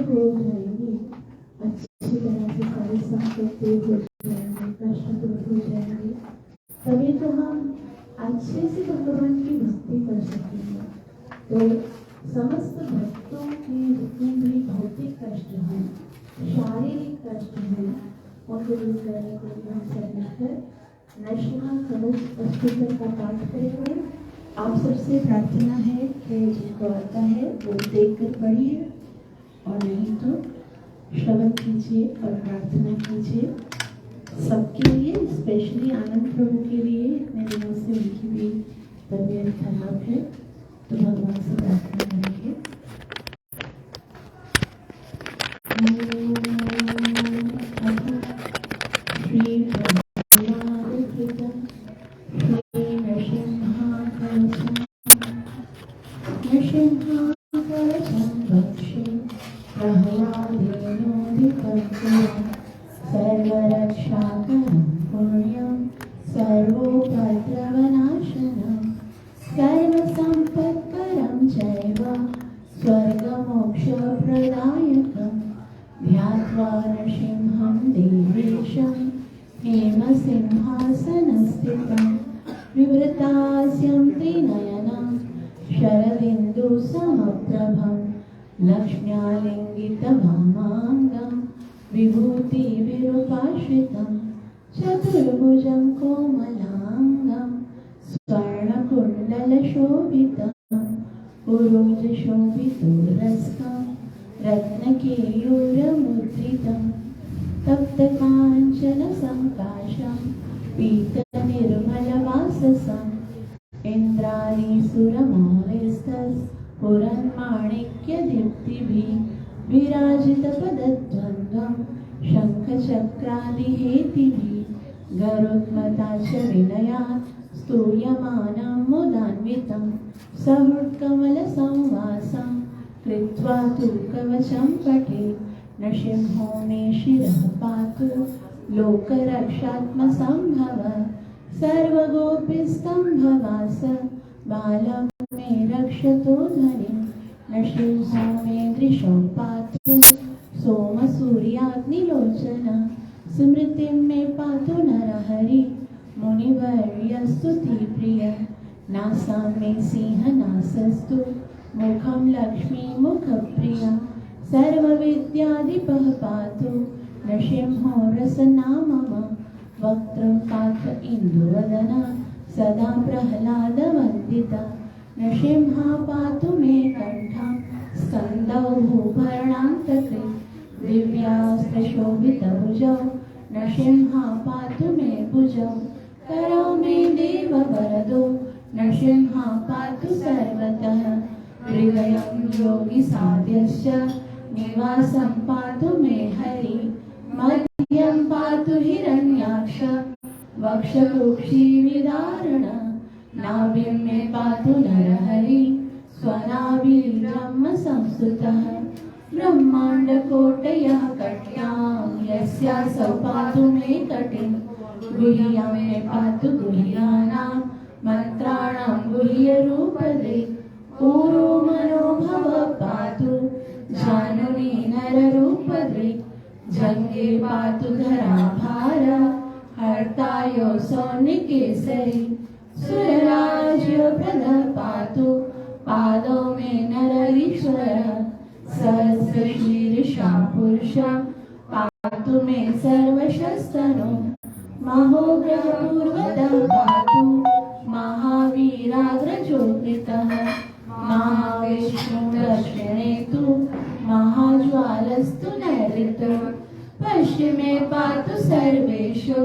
हो जाएंगे, अच्छी तरह से सारे संकट दूर हो जाएंगे, कष्ट दूर हो जाएंगे, तभी तो हम अच्छे से भगवान की भक्ति कर सकेंगे। तो समस्त भक्तों के जितने भी भौतिक कष्ट हैं, शारीरिक कष्ट हैं, उनको दूर करने के लिए हम सब मिलकर नरसिम्हा कवच अष्टोत्तर का पाठ करेंगे। आप सबसे प्रार्थना है कि जिनको आता है वो देखकर पढ़िए और नहीं तो श्रवण कीजिए और प्रार्थना कीजिए। सबके लिए, स्पेशली आनंद प्रभु के लिए, मेरे दिनों से उनकी भी तबीयत खराब है, तो भगवान से प्रार्थना करेंगे। श्री सर्वरक्षाकरं पुण्यं सर्वोपद्रवनाशनं सर्वसम्पत्करं चैव स्वर्गमोक्षप्रदायकं ध्यात्वा नरसिंहं देवेशं हेमसिंहासनस्थितं विवृतास्यं त्रिनयनं शरदिन्दुसमप्रभं लक्ष्म्यालिङ्गितवामाङ्गं विभूतिविरूपाश्रितं चतुर्भुजं कोमलाङ्गं स्वर्णकुण्डलशोभितं पुरोजशोभितोरस्कं रत्नकेयूरमुद्रितं तप्तकाञ्चनसङ्काशं पीतनिर्मलवाससं इन्द्राणीसुरमौलिस्तस्फुरन्माणिक्यदीप्तिभिः विराजितपदद्वन्द्वं शङ्खचक्रादिहेतिभिः गरुत्मता च विनयात् स्तूयमानं मुदान्वितं सहृत्कमलसंवासं कृत्वा तु कवचं पठेत् नरसिंहो मे शिरः पातु लोकरक्षात्मसम्भव सर्वगोपीस्तम्भवास बालं मे रक्षतो धनिं नरसिंहो मे दृशो पातु सोमसूर्याग्निलोचन स्मृतिं मे पातु नरहरि मुनिवर्यस्तुतिप्रिय नासां मे सिंहनासस्तु मुखं लक्ष्मीमुखप्रिय सर्वविद्याधिपः पातु नरसिंहो रसनामम वक्त्रं पातु इन्दुवदना सदा प्रह्लादवन्दिता नरसिंहा पातु मे कण्ठं स्कन्दौ भूभरणान्तके दिव्यास्त्रशोभितभुजौ नरसिंहा पातु मे भुजौ करौ मे देववरदो नरसिंहा पातु सर्वतः हृदयं योगिसाद्यश्च निवासं पातु मे हरि मध्यं पातु हिरण्याक्ष वक्षकुक्षिविदारण नाभिं मे पातु नरहरि स्वनाभिर्ब्रह्मसंस्तुतः ब्रह्माण्डकोटयः कट्यां यस्यासौ पातु मे कटिं गुह्यं मे पातु गुह्यानां मन्त्राणां गुह्यरूपदे ऊरो मनोभव पातु जानुनी नररूपदे जङ्गे पातु धराभार हर्तायो सौनिकेसरी सुरराज्यप्रद पातु पादौ मे नररीश्वर सहस्रशीर्षा पुरुष पातु मे सर्वशस्तनो महोग्रपूर्वतः पातु महावीराग्रजोपेतः महाविष्णुदक्षिणेतु महाज्वालस्तु नैऋतो पश्चिमे पातु सर्वेषु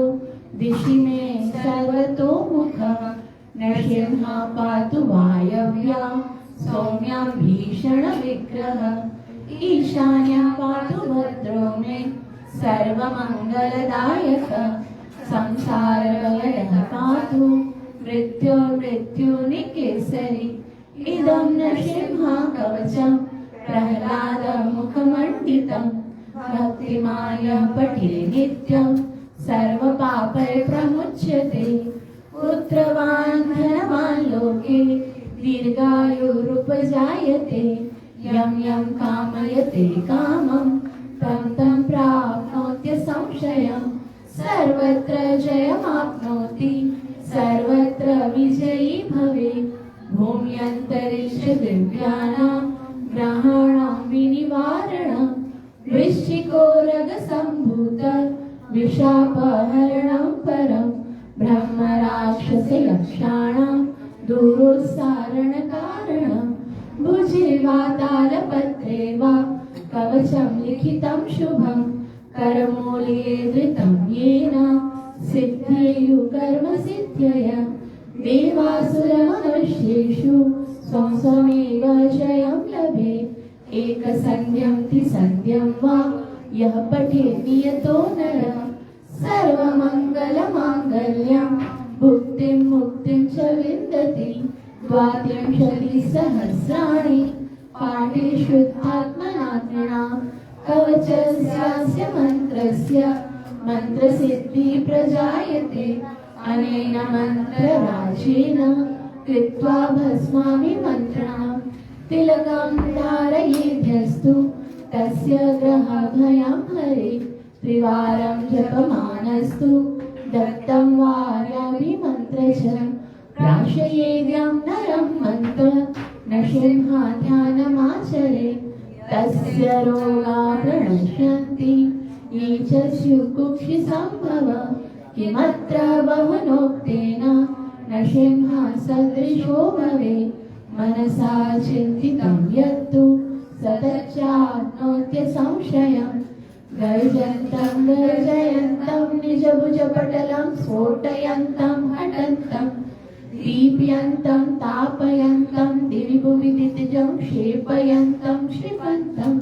दिशि मे सर्वतोमुखः नरसिंहा पातु वायव्यां सौम्यां भीषणविग्रहः ईशान्यां पातु भद्रो मे सर्वमङ्गलदायकः संसारभयः पातु मृत्युर्मृत्युनिकेसरी इदं नरसिंहा कवचं प्रह्लादमुखमण्डितं भक्तिमान्यः पठे नित्यं सर्वपापैः प्रमुच्यते पुत्रवान् धनवान् लोके दीर्घायुरुपजायते यं यं कामयते कामं तं तं प्राप्नोत्य संशयं सर्वत्र जयमाप्नोति सर्वत्र विजयी भवेत् भूम्यन्तरिक्ष दिव्यानां ग्रहाणां विनिवारणं वृश्चिकोरगसम्भूत विशापहरणं परं ब्रह्मराक्षसयक्षाणां दूरोत्सारणकारणं भुजे वा तालपत्रे वा कवचं लिखितं शुभं करमूले धृतं येन सिद्ध्येयु कर्मसिद्ध्यय देवासुरमनुष्येषु स्वं स्वमेव जयं लभेत् एकसन्ध्यं त्रिसन्ध्यं वा यः पठेत् नियतो नरः सर्वमङ्गलमाङ्गल्यं भुक्तिं मुक्तिं च विन्दति 32 पाठे शुद्धात्मनात्मनां कवचस्यास्य मन्त्रस्य मन्त्रसिद्धि प्रजायते अनेन मन्त्रराजेन कृत्वा भस्मामि मन्त्रणां तिलकं धारयेद्यस्तु तस्य ग्रहभयं हरे त्रिवारं जपमानस्तु दत्तं वार्याभिमन्त्रचं प्राशयेद्यं नरं मन्त्र न सिंहाध्यानमाचरे तस्य रोगा प्रणश्यन्ति ये च स्युकुक्षिसम्भव किमत्र बहुनोक्तेन न सिंहसदृशो भवेत् मनसा चिन्तितं यत्तु सतच्चाप्नोत्य संशयं गर्जन्तं गर्जयन्तं निजभुजपटलं स्फोटयन्तं हठन्तं दीप्यन्तं तापयन्तं दिवि भुवि दितिजं क्षेपयन्तं क्षिपन्तं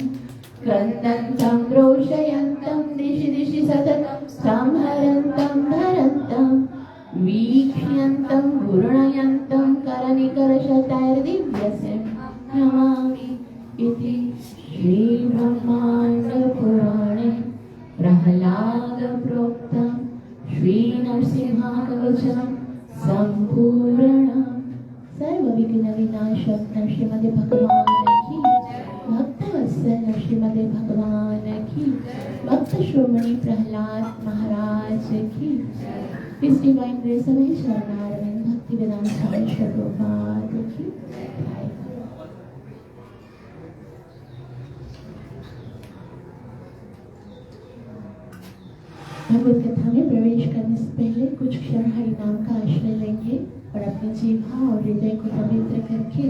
क्रन्दन्तं रोषयन्तं दिशि दिशि सततं संहरन्तं धरन्तं वीक्ष्यन्तं घूर्णयन्तं करनिकरशतैर्दिव्यसिं नमामि इति श्रीब्रह्माण्डपुराणे प्रह्लादप्रोक्तं श्रीनरसिंहकवचं सम्पूर्णं सर्वविघ्नविनाशनं श्रीमद् भगवान की भक्तवत्सल श्रीमद् भगवान की भक्त श्रोमणी प्रहलाद महाराज की इस डिवाइन ग्रेस में शरणारविंद भक्ति वेदांत स्वामी प्रभुपाद की भगवत कथा में प्रवेश करने से पहले कुछ क्षण हरि नाम का आश्रय लेंगे और अपनी जीवा और हृदय को पवित्र करके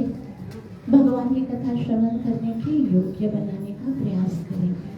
भगवान की कथा श्रवण करने के योग्य बनाने का प्रयास करेंगे।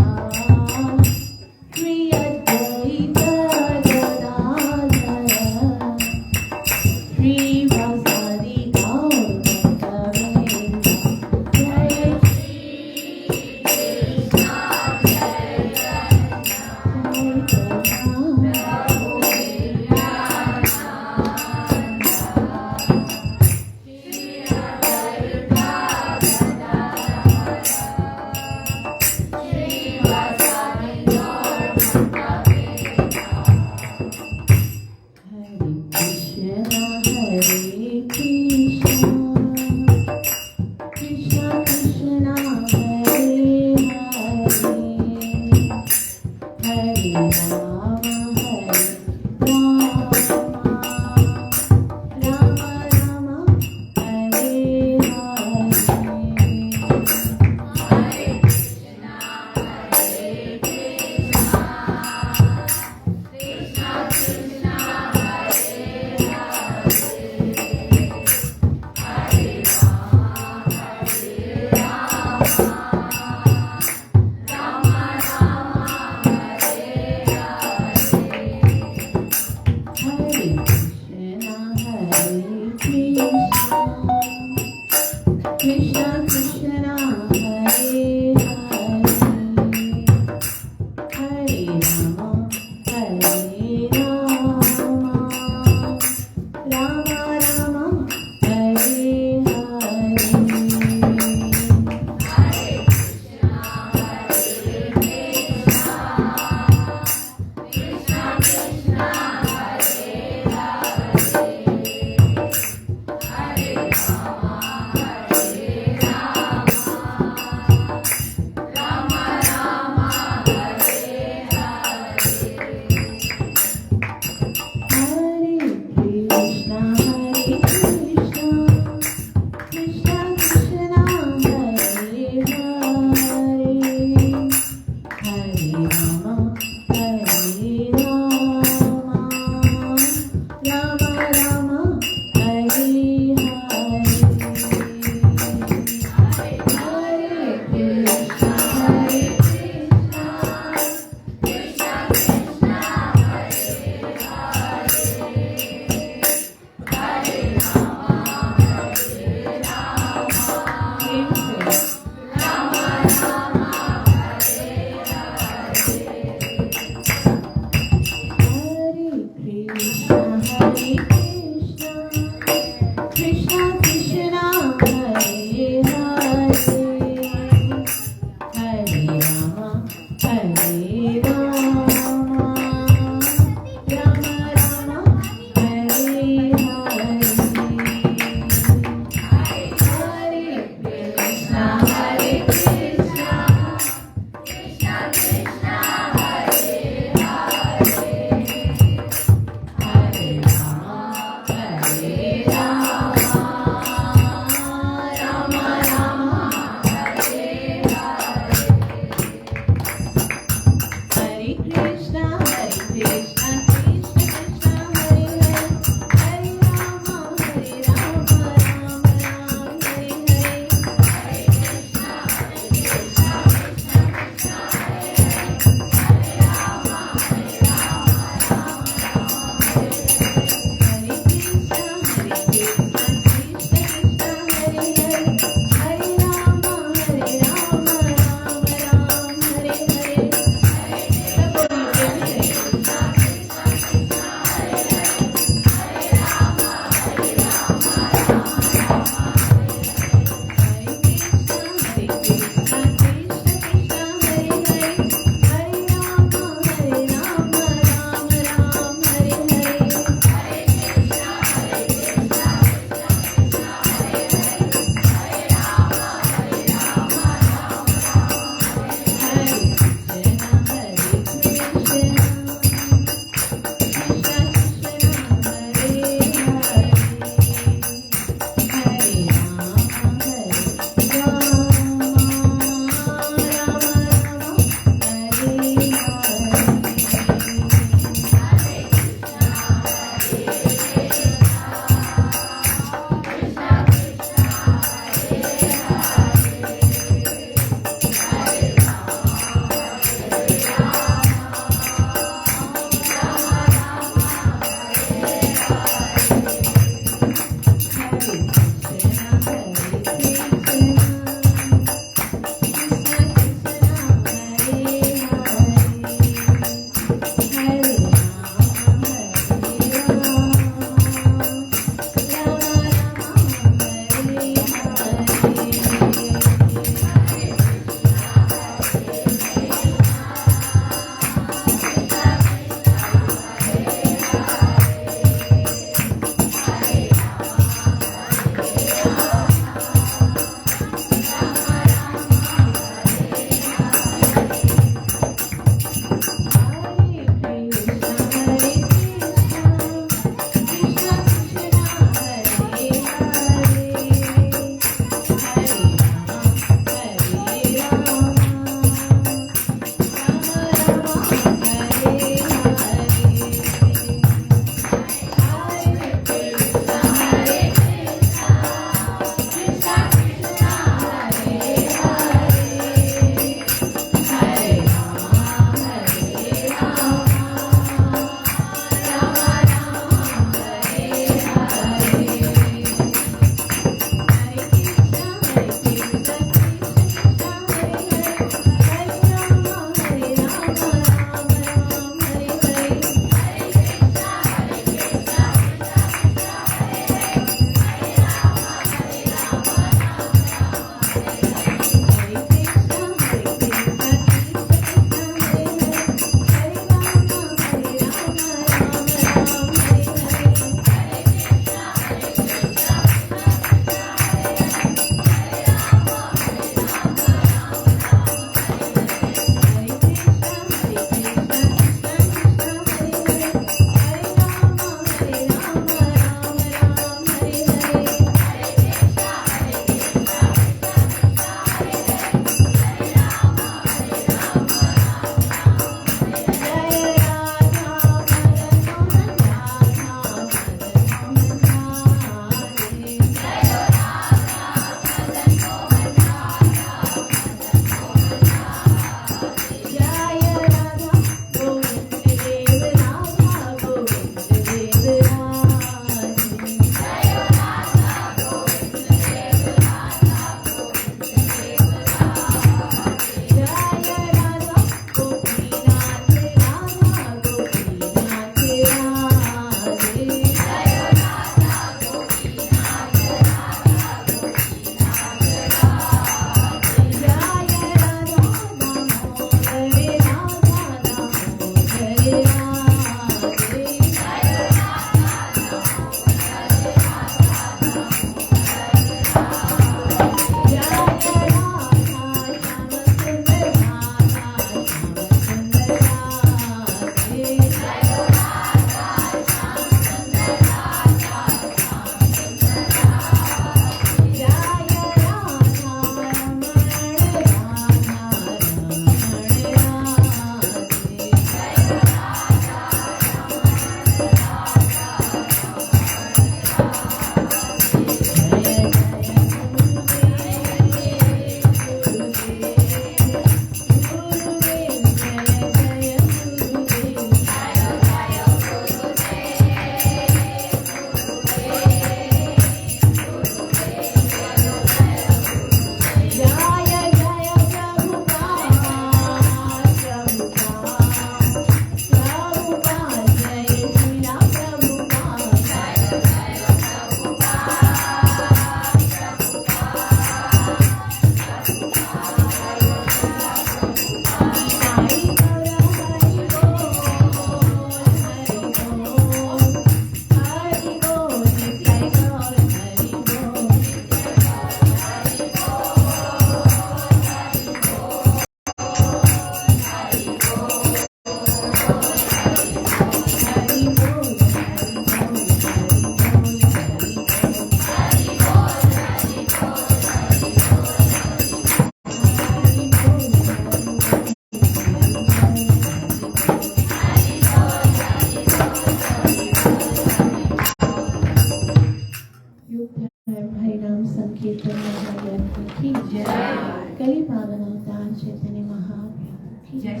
कली पावन अवतार चैतन्य महाप्रभु की जय।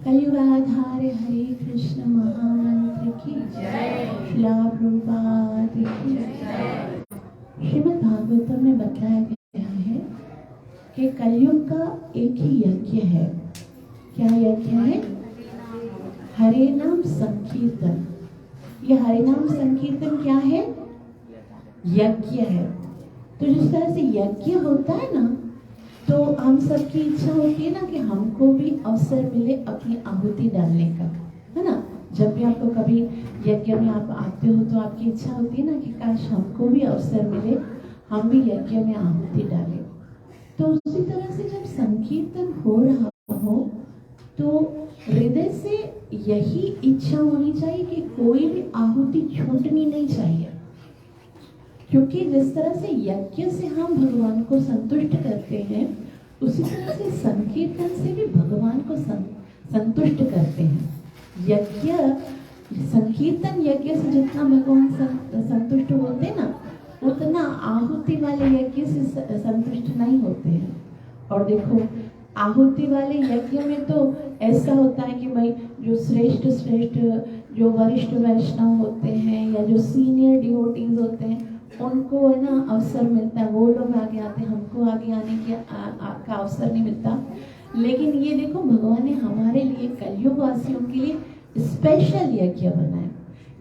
कलयुगाधारे हरे कृष्ण महामंत्र की जय। श्रीला प्रभुपाद की जय। श्रीमद् भागवतम में बताया गया है कि कलयुग का एक ही यज्ञ है। क्या यज्ञ है? हरे नाम संकीर्तन। ये हरे नाम संकीर्तन क्या है? यज्ञ है। तो जिस तरह से यज्ञ होता है ना, तो हम सबकी इच्छा होती है ना कि हमको भी अवसर मिले अपनी आहुति डालने का, है ना। जब भी आपको कभी यज्ञ में आप आते हो तो आपकी इच्छा होती है ना कि काश हमको भी अवसर मिले, हम भी यज्ञ में आहुति डालें। तो उसी तरह से जब संकीर्तन हो रहा हो तो हृदय से यही इच्छा होनी चाहिए कि कोई भी आहुति छूटनी नहीं चाहिए, क्योंकि जिस तरह से यज्ञ से हम भगवान को संतुष्ट करते हैं, उसी तरह से संकीर्तन से भी भगवान को संतुष्ट करते हैं। यज्ञ संकीर्तन यज्ञ से जितना भगवान संतुष्ट होते हैं ना, उतना आहुति वाले यज्ञ से संतुष्ट नहीं होते हैं। और देखो, आहुति वाले यज्ञ में तो ऐसा होता है कि भाई जो श्रेष्ठ जो वरिष्ठ वैष्णव होते हैं या जो सीनियर डिवोटीज होते हैं, उनको है ना अवसर मिलता है, वो लोग आगे आते हैं, हमको आगे आने की का अवसर नहीं मिलता। लेकिन ये देखो, भगवान ने हमारे लिए, कलयुग वासियों के लिए स्पेशल यज्ञ बनाया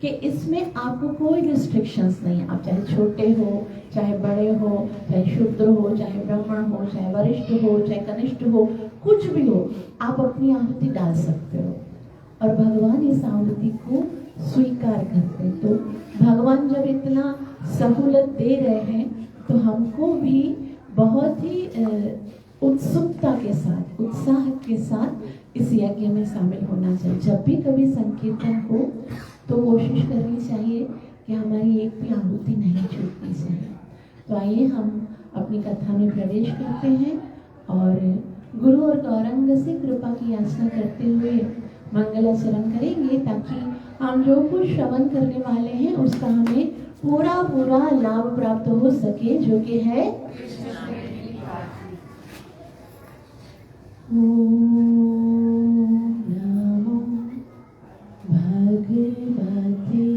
कि इसमें आपको कोई रिस्ट्रिक्शंस नहीं है। आप चाहे छोटे हो, चाहे बड़े हो, चाहे शूद्र हो, चाहे ब्राह्मण हो, चाहे वरिष्ठ हो, चाहे कनिष्ठ हो, कुछ भी हो, आप अपनी आहुति डाल सकते हो और भगवान इस आहुति को स्वीकार करते हैं। तो भगवान जब इतना सहूलत दे रहे हैं तो हमको भी बहुत ही उत्सुकता के साथ, उत्साह के साथ इस यज्ञ में शामिल होना चाहिए। जब भी कभी संकीर्तन हो तो कोशिश करनी चाहिए कि हमारी एक भी आहुति नहीं छूटनी चाहिए। तो आइए हम अपनी कथा में प्रवेश करते हैं और गुरु और गौरंग से कृपा की याचना करते हुए मंगलाचरण करेंगे, ताकि हम जो कुछ श्रवण करने वाले हैं उसका हमें पूरा पूरा लाभ प्राप्त हो सके, जो कि है भगवते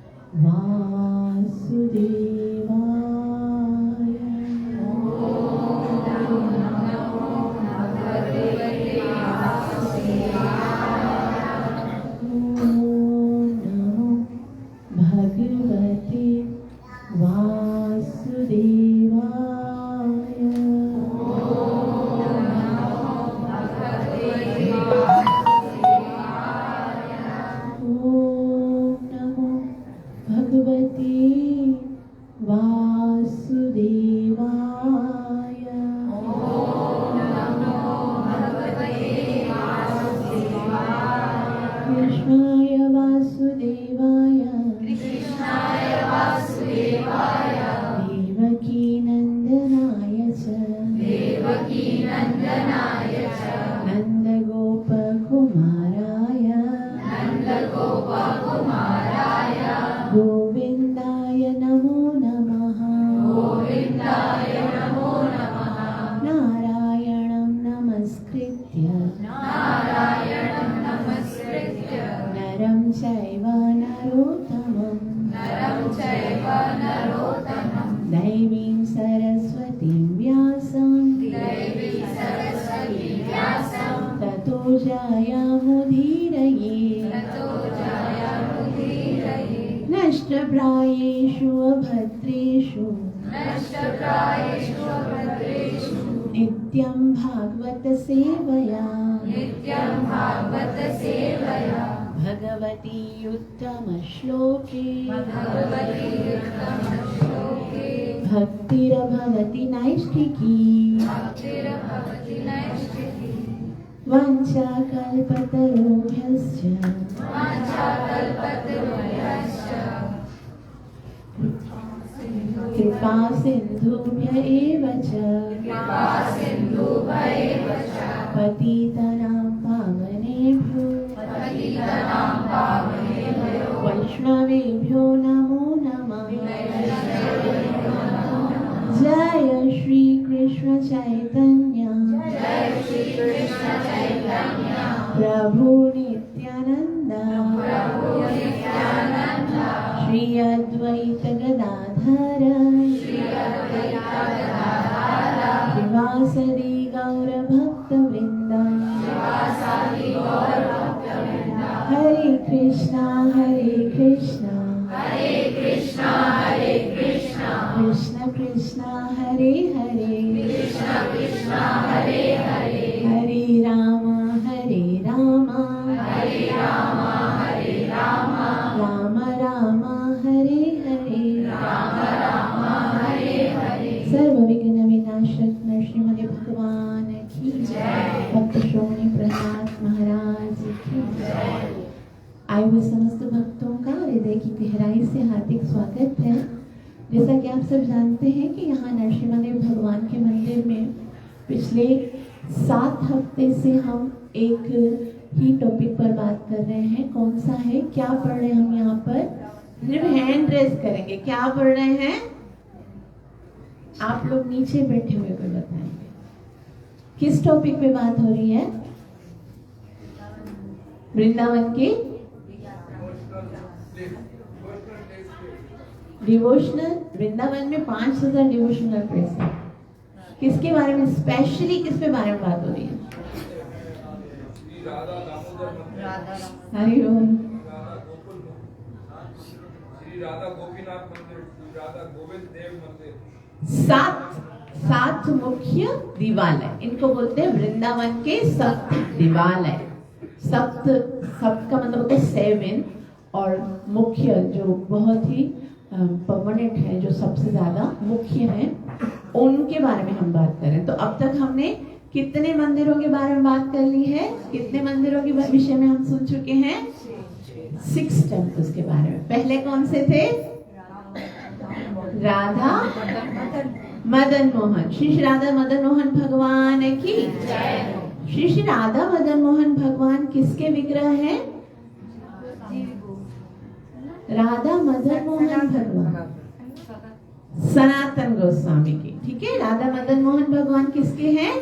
वासुदेवाय। भगवते वासुदेवाय। गोविंदाय नमो नमः। गोविंदाय नमो नमः। नारायणं नमस्कृत्य नरं चैव नरोत्तमं दैवीं सरस्वतीं व्यासं ततो जयमुदीरये। नष्टप्रायेषु अभद्रेषु नित्यं भागवत सेवया भगवती उत्तम श्लोके भक्तिर्भवति नैष्ठिकी। वाञ्छाकल्पतरुभ्यश्च कृपा सिन्धुभ्य एव च पतितानां पावनेभ्यो वैष्णवेभ्यो नमो नमः। जय श्री कृष्ण कृष्ण चैतन्य प्रभु नित्यानंद श्री अद्वैत गदाधर श्रीवासदि गौर भक्त वृंद हरे कृष्णा कृष्ण कृष्ण कृष्ण हरे हरे हरे राम राम राम हरे हरे सर्व विघ्न विनाशक नरसिंह भगवान की जय। भक्त श्रोमणी प्रहलाद महाराज की जय। आए हुए समस्त भक्तों का हृदय की गहराई से हार्दिक स्वागत है। जैसा कि आप सब जानते हैं कि यहाँ नरसिम्हादेव भगवान के मंदिर में पिछले 7 हफ्ते से हम एक ही टॉपिक पर बात कर रहे हैं। कौन सा है, क्या पढ़ रहे हैं हम यहाँ पर? सिर्फ हैंड रेज करेंगे। क्या पढ़ रहे हैं आप लोग? नीचे बैठे हुए को बताएंगे किस टॉपिक पे बात हो रही है? वृंदावन के डिवोशनल। वृंदावन में 5000 डिवोशनल प्लेस है। किसके बारे में स्पेशली, किस पे बारे में बात हो रही है? हरि ओम। श्री राधा गोपीनाथ मंदिर, श्री राधा गोविंद देव मंदिर। 7 मुख्य दिवालय, इनको बोलते हैं वृंदावन के 7 दिवालय। सप्त का मतलब होता है 7, और मुख्य जो बहुत ही परमानेंट है, जो सबसे ज्यादा मुख्य है, उनके बारे में हम बात करें। तो अब तक हमने कितने मंदिरों के बारे में बात कर ली है? कितने मंदिरों के विषय में हम सुन चुके हैं? 6 टेम्पल्स के बारे में। पहले कौन से थे? राधा मदन मोहन। श्री राधा मदन मोहन भगवान की जय। श्री राधा मदन मोहन भगवान किसके विग्रह हैं? राधा मदन मोहन भगवान सनातन गोस्वामी के। ठीक है, राधा मदन मोहन भगवान किसके हैं?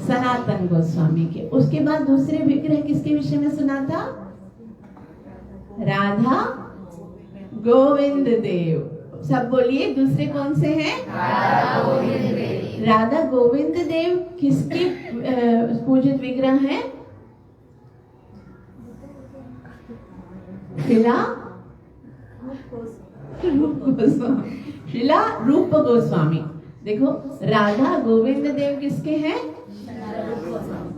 सनातन गोस्वामी के। उसके बाद दूसरे विग्रह किसके विषय में सुना था? राधा गोविंद देव। सब बोलिए, दूसरे कौन से हैं? राधा गोविंद देव किसके पूजित विग्रह हैं? शिला रूप गोस्वामी। देखो, राधा गोविंद देव किसके हैं?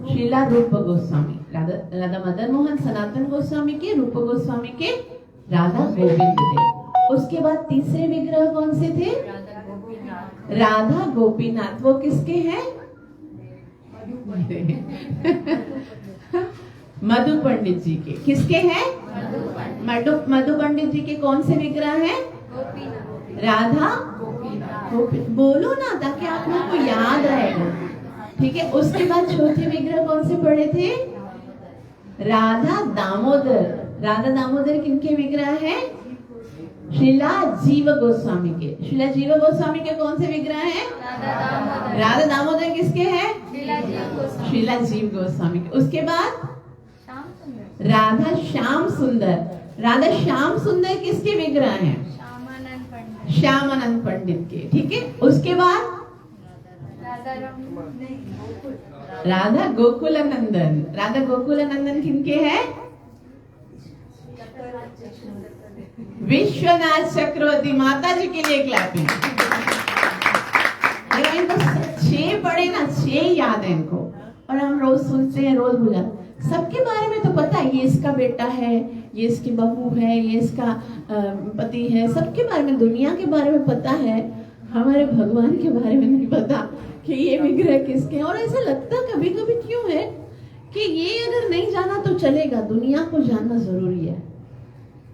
शिला रूप गोस्वामी। राधा मदन मोहन सनातन गोस्वामी के, रूप गोस्वामी के, राधा गोविंद देव। उसके बाद तीसरे विग्रह कौन से थे? राधा गोपीनाथ। वो किसके हैं? मधु पंडित जी के। किसके हैं? मधु पंडित जी के कौन से विग्रह हैं? राधा बोलो ना, ताकि आप लोगों को याद रहेगा। ठीक है, उसके बाद चौथे विग्रह कौन से पढ़े थे? राधा दामोदर। राधा दामोदर किनके विग्रह हैं? शिला जीव गोस्वामी के। शिला जीव गोस्वामी के कौन से विग्रह हैं? राधा दामोदर किसके हैं? शिला जीव गोस्वामी के। उसके बाद राधा श्याम सुंदर। राधा श्याम सुंदर किसके विग्रह हैं? श्यामानंद पंडित के। ठीक है, उसके बाद राधा गोकुलानंदन। राधा गोकुलानंदन किनके हैं? विश्वनाथ चक्रवर्ती। माता जी के लिए क्लैपिंग। इनको 6 पढ़े ना, 6 याद है इनको, और हम रोज सुनते हैं, रोज भूल जाते। सबके बारे में तो पता है, ये इसका बेटा है, ये इसकी बहू है, ये इसका पति है, सबके बारे में, दुनिया के बारे में पता है। हमारे भगवान के बारे में नहीं पता कि ये विग्रह किसके हैं। और ऐसा लगता कभी कभी क्यों है कि ये अगर नहीं जाना तो चलेगा, दुनिया को जानना जरूरी है।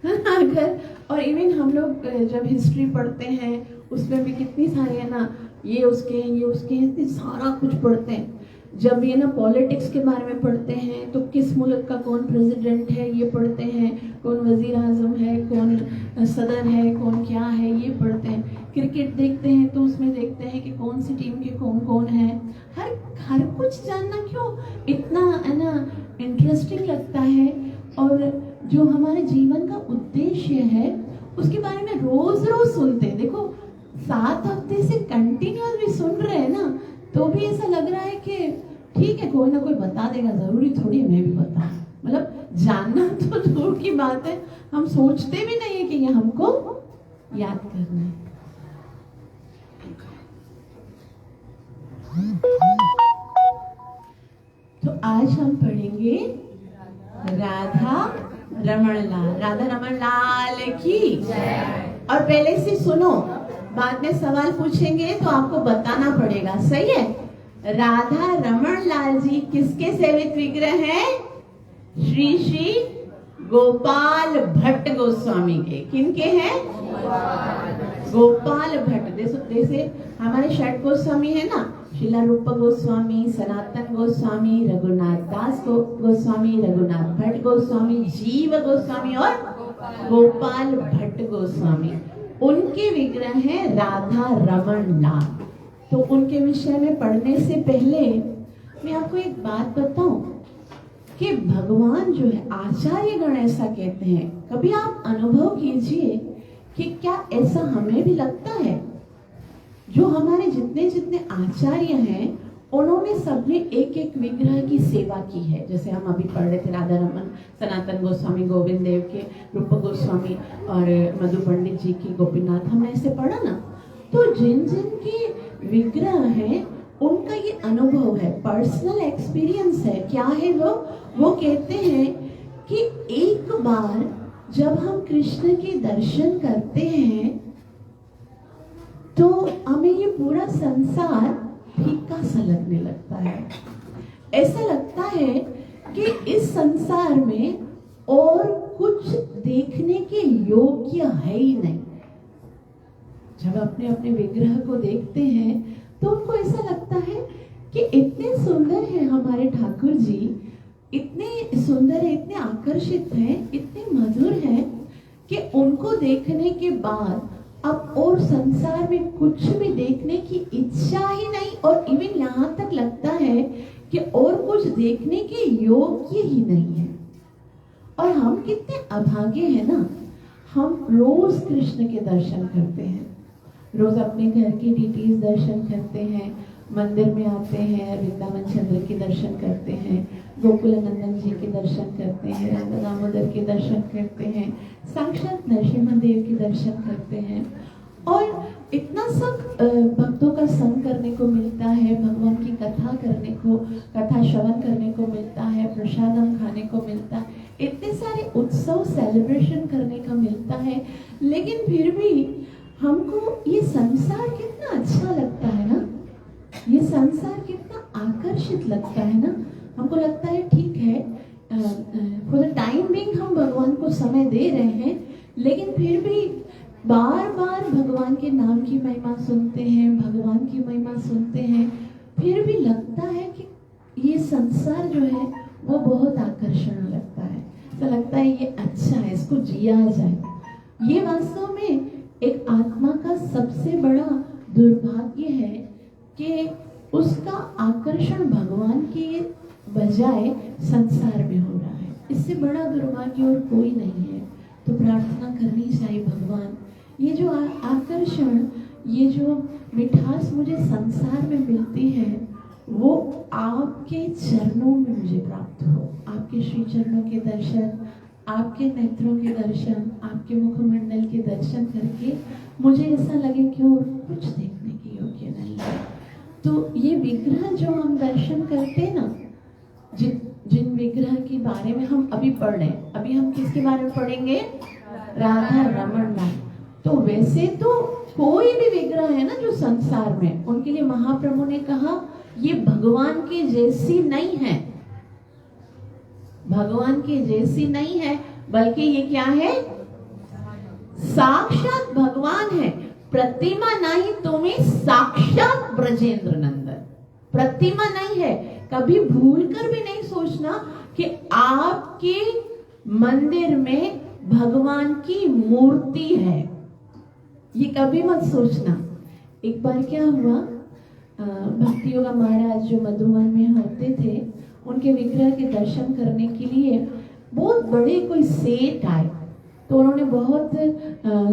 अगर और इवन हम लोग जब हिस्ट्री पढ़ते हैं उसमें भी कितनी सारी है ना, ये उसके हैं, ये उसके हैं, इतनी सारा कुछ पढ़ते हैं। जब ये ना पॉलिटिक्स के बारे में पढ़ते हैं तो किस मुल्क का कौन प्रेसिडेंट है ये पढ़ते हैं, कौन वजीर आजम है, कौन सदर है, कौन क्या है ये पढ़ते हैं। क्रिकेट देखते हैं तो उसमें देखते हैं कि कौन सी टीम के कौन कौन है। हर कुछ जानना क्यों इतना है ना इंटरेस्टिंग लगता है। और जो हमारे जीवन का उद्देश्य है उसके बारे में रोज रोज सुनते हैं। देखो 7 हफ्ते से कंटिन्यूअस भी सुन रहे हैं ना, तो भी ऐसा लग रहा है कि ठीक है कोई ना कोई बता देगा, जरूरी थोड़ी मैं भी बताऊं। मतलब जानना तो दूर की बात है, हम सोचते भी नहीं है कि ये हमको याद करना है। तो आज हम पढ़ेंगे राधा रमण लाल की जय। और पहले से सुनो, बाद में सवाल पूछेंगे तो आपको बताना पड़ेगा, सही है। राधा रमण लाल जी किसके सेवित विग्रह हैं? श्री श्री गोपाल भट्ट गोस्वामी के। किनके हैं? गोपाल भट्ट। जैसे हमारे षट गोस्वामी है ना, शिला रूप गोस्वामी, सनातन गोस्वामी, रघुनाथ दास गोस्वामी, रघुनाथ भट्ट गोस्वामी, जीव गोस्वामी और गोपाल भट्ट गोस्वामी। उनके विग्रह हैं राधा रमण लाल। तो उनके विषय में पढ़ने से पहले मैं आपको एक बात बताऊं कि भगवान जो है, आचार्य गण ऐसा कहते हैं। कभी आप अनुभव कीजिए कि क्या ऐसा हमें भी लगता है? जो हमारे जितने जितने आचार्य हैं उन्होंने सबने एक एक विग्रह की सेवा की है। जैसे हम अभी पढ़ रहे थे राधा रमन, सनातन गोस्वामी, गोविंद देव के, रूप गोस्वामी और मधु पंडित जी की, गोपीनाथ, हमने ऐसे पढ़ा ना। तो जिन जिन के विग्रह हैं उनका ये अनुभव है, पर्सनल एक्सपीरियंस है। क्या है वो कहते हैं कि एक बार जब हम कृष्ण के दर्शन करते हैं तो हमें ये पूरा संसार फीका सा लगने लगता है। ऐसा लगता है कि इस संसार में और कुछ देखने के योग्य है ही नहीं। जब अपने अपने विग्रह को देखते हैं तो उनको ऐसा लगता है कि इतने सुंदर हैं हमारे ठाकुर जी, इतने सुंदर है, इतने आकर्षित हैं, इतने मधुर हैं कि उनको देखने के बाद अब और संसार में कुछ भी देखने की इच्छा ही नहीं। और इवन यहाँ तक लगता है कि और कुछ देखने के योग्य ही नहीं है। और हम कितने अभागे हैं ना, हम रोज कृष्ण के दर्शन करते हैं, रोज अपने घर की डीटीज दर्शन करते हैं, मंदिर में आते हैं, वृंदावन चंद्र के दर्शन करते हैं, गोकुल नंदन जी के दर्शन करते हैं, राधा दामोदर के दर्शन करते हैं, साक्षात नरसिम्हा देव के दर्शन करते हैं। और इतना सब भक्तों का संग करने को मिलता है, भगवान की कथा करने को, कथा श्रवण करने को मिलता है, प्रसादम खाने को मिलता है, इतने सारे उत्सव सेलिब्रेशन करने का मिलता है। लेकिन फिर भी हमको ये संसार कितना अच्छा लगता है ना, ये संसार कितना आकर्षित लगता है ना। हमको लगता है ठीक है, फॉर द टाइम बीइंग हम भगवान को समय दे रहे हैं, लेकिन फिर भी बार बार भगवान के नाम की महिमा सुनते हैं, भगवान की महिमा सुनते हैं, फिर भी लगता है कि ये संसार जो है वो बहुत आकर्षण लगता है। तो लगता है ये अच्छा है, इसको जिया जाए। ये वास्तव में एक आत्मा का सबसे बड़ा दुर्भाग्य है कि उसका आकर्षण भगवान के बजाय संसार में हो रहा है। इससे बड़ा दुर्भाग्य और कोई नहीं है। तो प्रार्थना करनी चाहिए, भगवान ये जो आकर्षण, ये जो मिठास मुझे संसार में मिलती है वो आपके चरणों में मुझे प्राप्त हो। आपके श्री चरणों के दर्शन, आपके नेत्रों के दर्शन, आपके मुखमंडल के दर्शन करके मुझे ऐसा लगे कि और कुछ देखने के योग्य नहीं है। तो ये विग्रह जो हम दर्शन करते हैं ना, जिन विग्रह के बारे में हम अभी पढ़ रहे हैं, अभी हम किसके बारे में पढ़ेंगे? राधा रमण लाल। तो वैसे तो कोई भी विग्रह है ना जो संसार में, उनके लिए महाप्रभु ने कहा ये भगवान के जैसी नहीं है, भगवान के जैसी नहीं है, बल्कि ये क्या है? साक्षात भगवान है। प्रतिमा नहीं, तुम्हें साक्षात ब्रजेंद्र नंदन। प्रतिमा नहीं है, कभी भूल कर भी नहीं सोचना कि आपके मंदिर में भगवान की मूर्ति है। ये कभी मत सोचना। एक बार क्या हुआ, भक्ति योगा महाराज जो मधुबन में होते थे, उनके विग्रह के दर्शन करने के लिए बहुत बड़े कोई सेठ आए। तो उन्होंने बहुत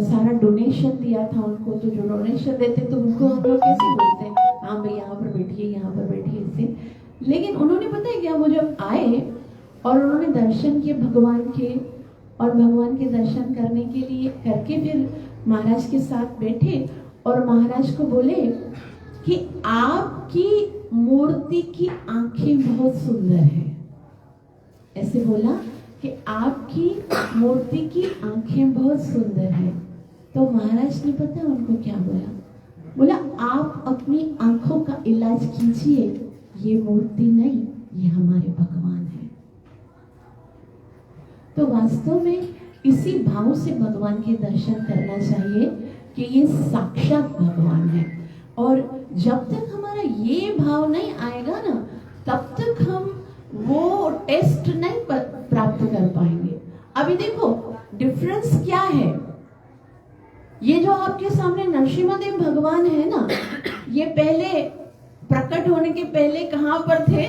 सारा डोनेशन दिया था उनको। तो जो डोनेशन देते तो उनको हम लोग कैसे बोलते हैं, हाँ भाई यहाँ पर बैठिए, यहाँ पर बैठिए ऐसे। लेकिन उन्होंने पता है क्या, वो जब आए और उन्होंने दर्शन किए भगवान के, और भगवान के दर्शन करने के लिए करके फिर महाराज के साथ बैठे और महाराज को बोले कि आपकी मूर्ति की आंखें बहुत सुंदर है। ऐसे बोला कि आपकी मूर्ति की आंखें बहुत सुंदर है। तो महाराज ने पता उनको क्या बोला, बोला आप अपनी आंखों का इलाज कीजिए, ये मूर्ति नहीं, ये हमारे भगवान है। तो वास्तव में इसी भाव से भगवान के दर्शन करना चाहिए कि ये साक्षात भगवान है। और जब तक हमारा ये भाव नहीं आएगा ना, तब तक हम वो टेस्ट नहीं प्राप्त कर पाएंगे। अभी देखो डिफरेंस क्या है, ये जो आपके सामने नरसिम्हा भगवान है ना, ये पहले प्रकट होने के पहले कहां पर थे,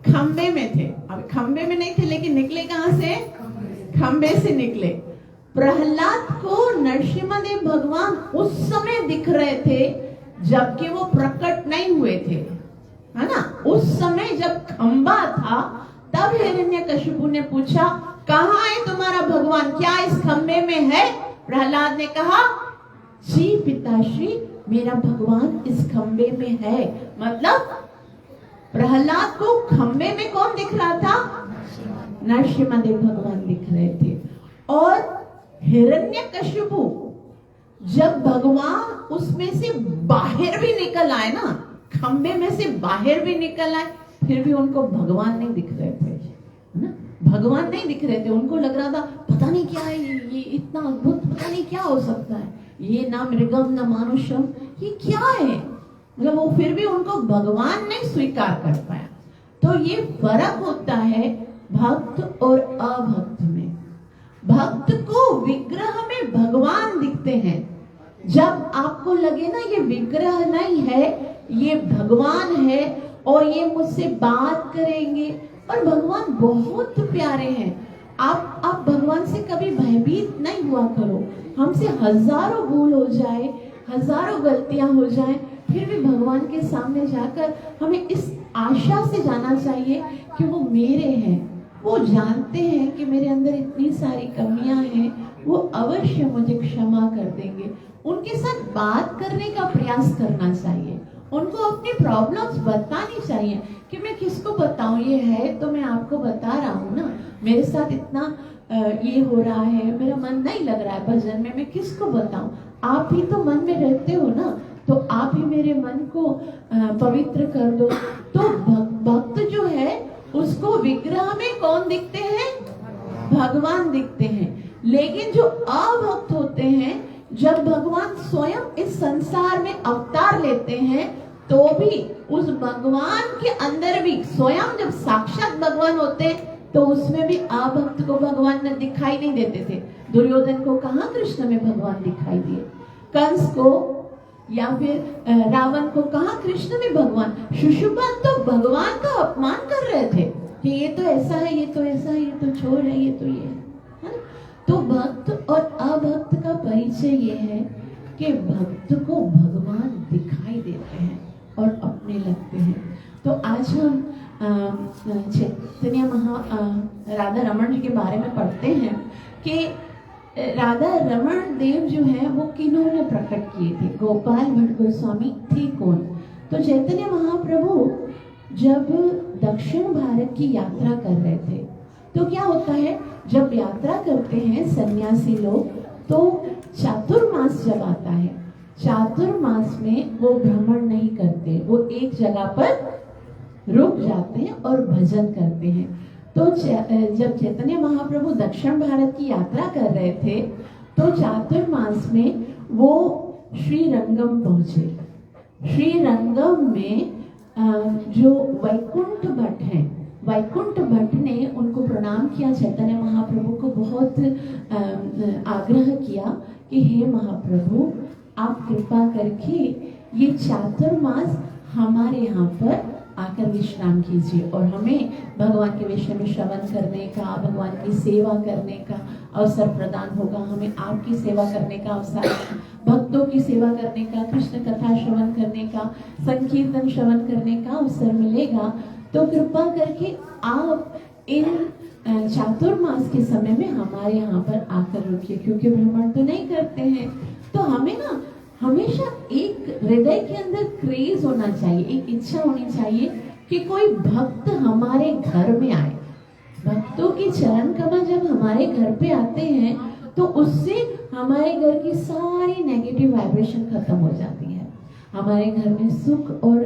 खंबे में थे। अब खंबे में नहीं थे, लेकिन निकले कहां से, खंबे से निकले। प्रहलाद को नरसिम्हा भगवान उस समय दिख रहे थे जबकि वो प्रकट नहीं हुए थे, है ना। उस समय जब खंबा था तब हिरण्यकशिपु ने पूछा कहाँ है तुम्हारा भगवान, क्या इस खंबे में है। प्रहलाद ने कहा जी पिताश्री, मेरा भगवान इस खंबे में है। मतलब प्रहलाद को खंबे में कौन दिख रहा था, नरसिम्हा भगवान दिख रहे थे। और हिरण्यकशिपु जब भगवान उसमें से बाहर भी निकल आए ना, खंबे में से बाहर भी निकल आए, फिर भी उनको भगवान नहीं दिख रहे थे, है ना। भगवान नहीं दिख रहे थे, उनको लग रहा था पता नहीं क्या है ये इतना अद्भुत, पता नहीं क्या हो सकता है, ये ना मृगम ना मानुषम, ये क्या है। मतलब वो फिर भी उनको भगवान नहीं स्वीकार कर पाया। तो ये फर्क होता है भक्त और अभक्त में। भक्त को विग्रह में भगवान दिखते हैं। जब आपको लगे ना ये विग्रह नहीं है, ये भगवान है और ये मुझसे बात करेंगे, और भगवान बहुत प्यारे हैं। आप भगवान से कभी भयभीत नहीं हुआ करो। हमसे हजारों भूल हो जाए, हजारों गलतियां हो जाए, फिर भी भगवान के सामने जाकर हमें इस आशा से जाना चाहिए कि वो मेरे हैं, वो जानते हैं कि मेरे अंदर इतनी सारी कमियां हैं, वो अवश्य मुझे क्षमा कर देंगे। उनके साथ बात करने का प्रयास करना चाहिए, उनको अपनी प्रॉब्लम्स बतानी चाहिए कि मैं किसको बताऊं, ये है तो मैं आपको बता रहा हूँ ना, मेरे साथ इतना ये हो रहा है, मेरा मन नहीं लग रहा है भजन में, मैं किसको बताऊं। आप ही तो मन में रहते हो ना, तो आप ही मेरे मन को पवित्र कर दो। तो भक्त जो है उसको विग्रह में कौन दिखते हैं, भगवान दिखते हैं। लेकिन जो अभक्त होते हैं, जब भगवान स्वयं इस संसार में अवतार लेते हैं, तो भी उस भगवान के अंदर भी स्वयं जब साक्षात भगवान होते तो उसमें भी अभक्त को भगवान न दिखाई नहीं देते थे। दुर्योधन को कहाँ कृष्ण में भगवान दिखाई दिए, कंस को या फिर रावण को कहाँ कृष्ण में भगवान। शिशुपाल तो भगवान का अपमान कर रहे थे कि ये तो ऐसा है, ये तो ऐसा है, ये तो चोर है, ये तो ये है। तो भक्त और अभक्त का परिचय ये है कि भक्त को भगवान दिखाई देते हैं और अपने लगते हैं। तो आज हम चैतन्य राधा रमन जी के बारे में पढ़ते हैं कि राधा रमन देव जो है वो किन्होंने प्रकट किए थे, गोपाल भट्ट गोस्वामी थे कौन। तो चैतन्य महाप्रभु जब दक्षिण भारत की यात्रा कर रहे थे, तो क्या होता है जब यात्रा करते हैं सन्यासी लोग, तो चातुर्मास जब आता है, चातुर्मास में वो भ्रमण नहीं करते, वो एक जगह पर रुक जाते हैं और भजन करते हैं। तो जब चैतन्य महाप्रभु दक्षिण भारत की यात्रा कर रहे थे, तो चातुर्मास में वो श्री रंगम पहुंचे। श्री रंगम में जो वैकुंठ भट्ट हैं, वैकुंठ भट्ट ने उनको प्रणाम किया, चैतन्य महाप्रभु को बहुत आग्रह किया कि हे महाप्रभु, आप कृपा करके ये चातुर्मास हमारे यहाँ पर आकर विश्राम कीजिए और हमें भगवान के विषय में श्रवण करने का, भगवान की सेवा करने का अवसर प्रदान होगा। हमें आपकी सेवा करने का अवसर, भक्तों की सेवा करने का, कृष्ण कथा श्रवण करने का, संकीर्तन श्रवण करने का अवसर मिलेगा। तो कृपा करके आप इन चातुर्मास के समय में हमारे यहाँ पर आकर रुकिए, क्योंकि भ्रमण तो नहीं करते हैं। तो हमें ना हमेशा एक हृदय के अंदर क्रेज होना चाहिए, एक इच्छा होनी चाहिए कि कोई भक्त हमारे घर में आए। भक्तों की चरण कमल जब हमारे घर पे आते हैं तो उससे हमारे घर की सारी नेगेटिव वाइब्रेशन खत्म हो जाती है। हमारे घर में सुख और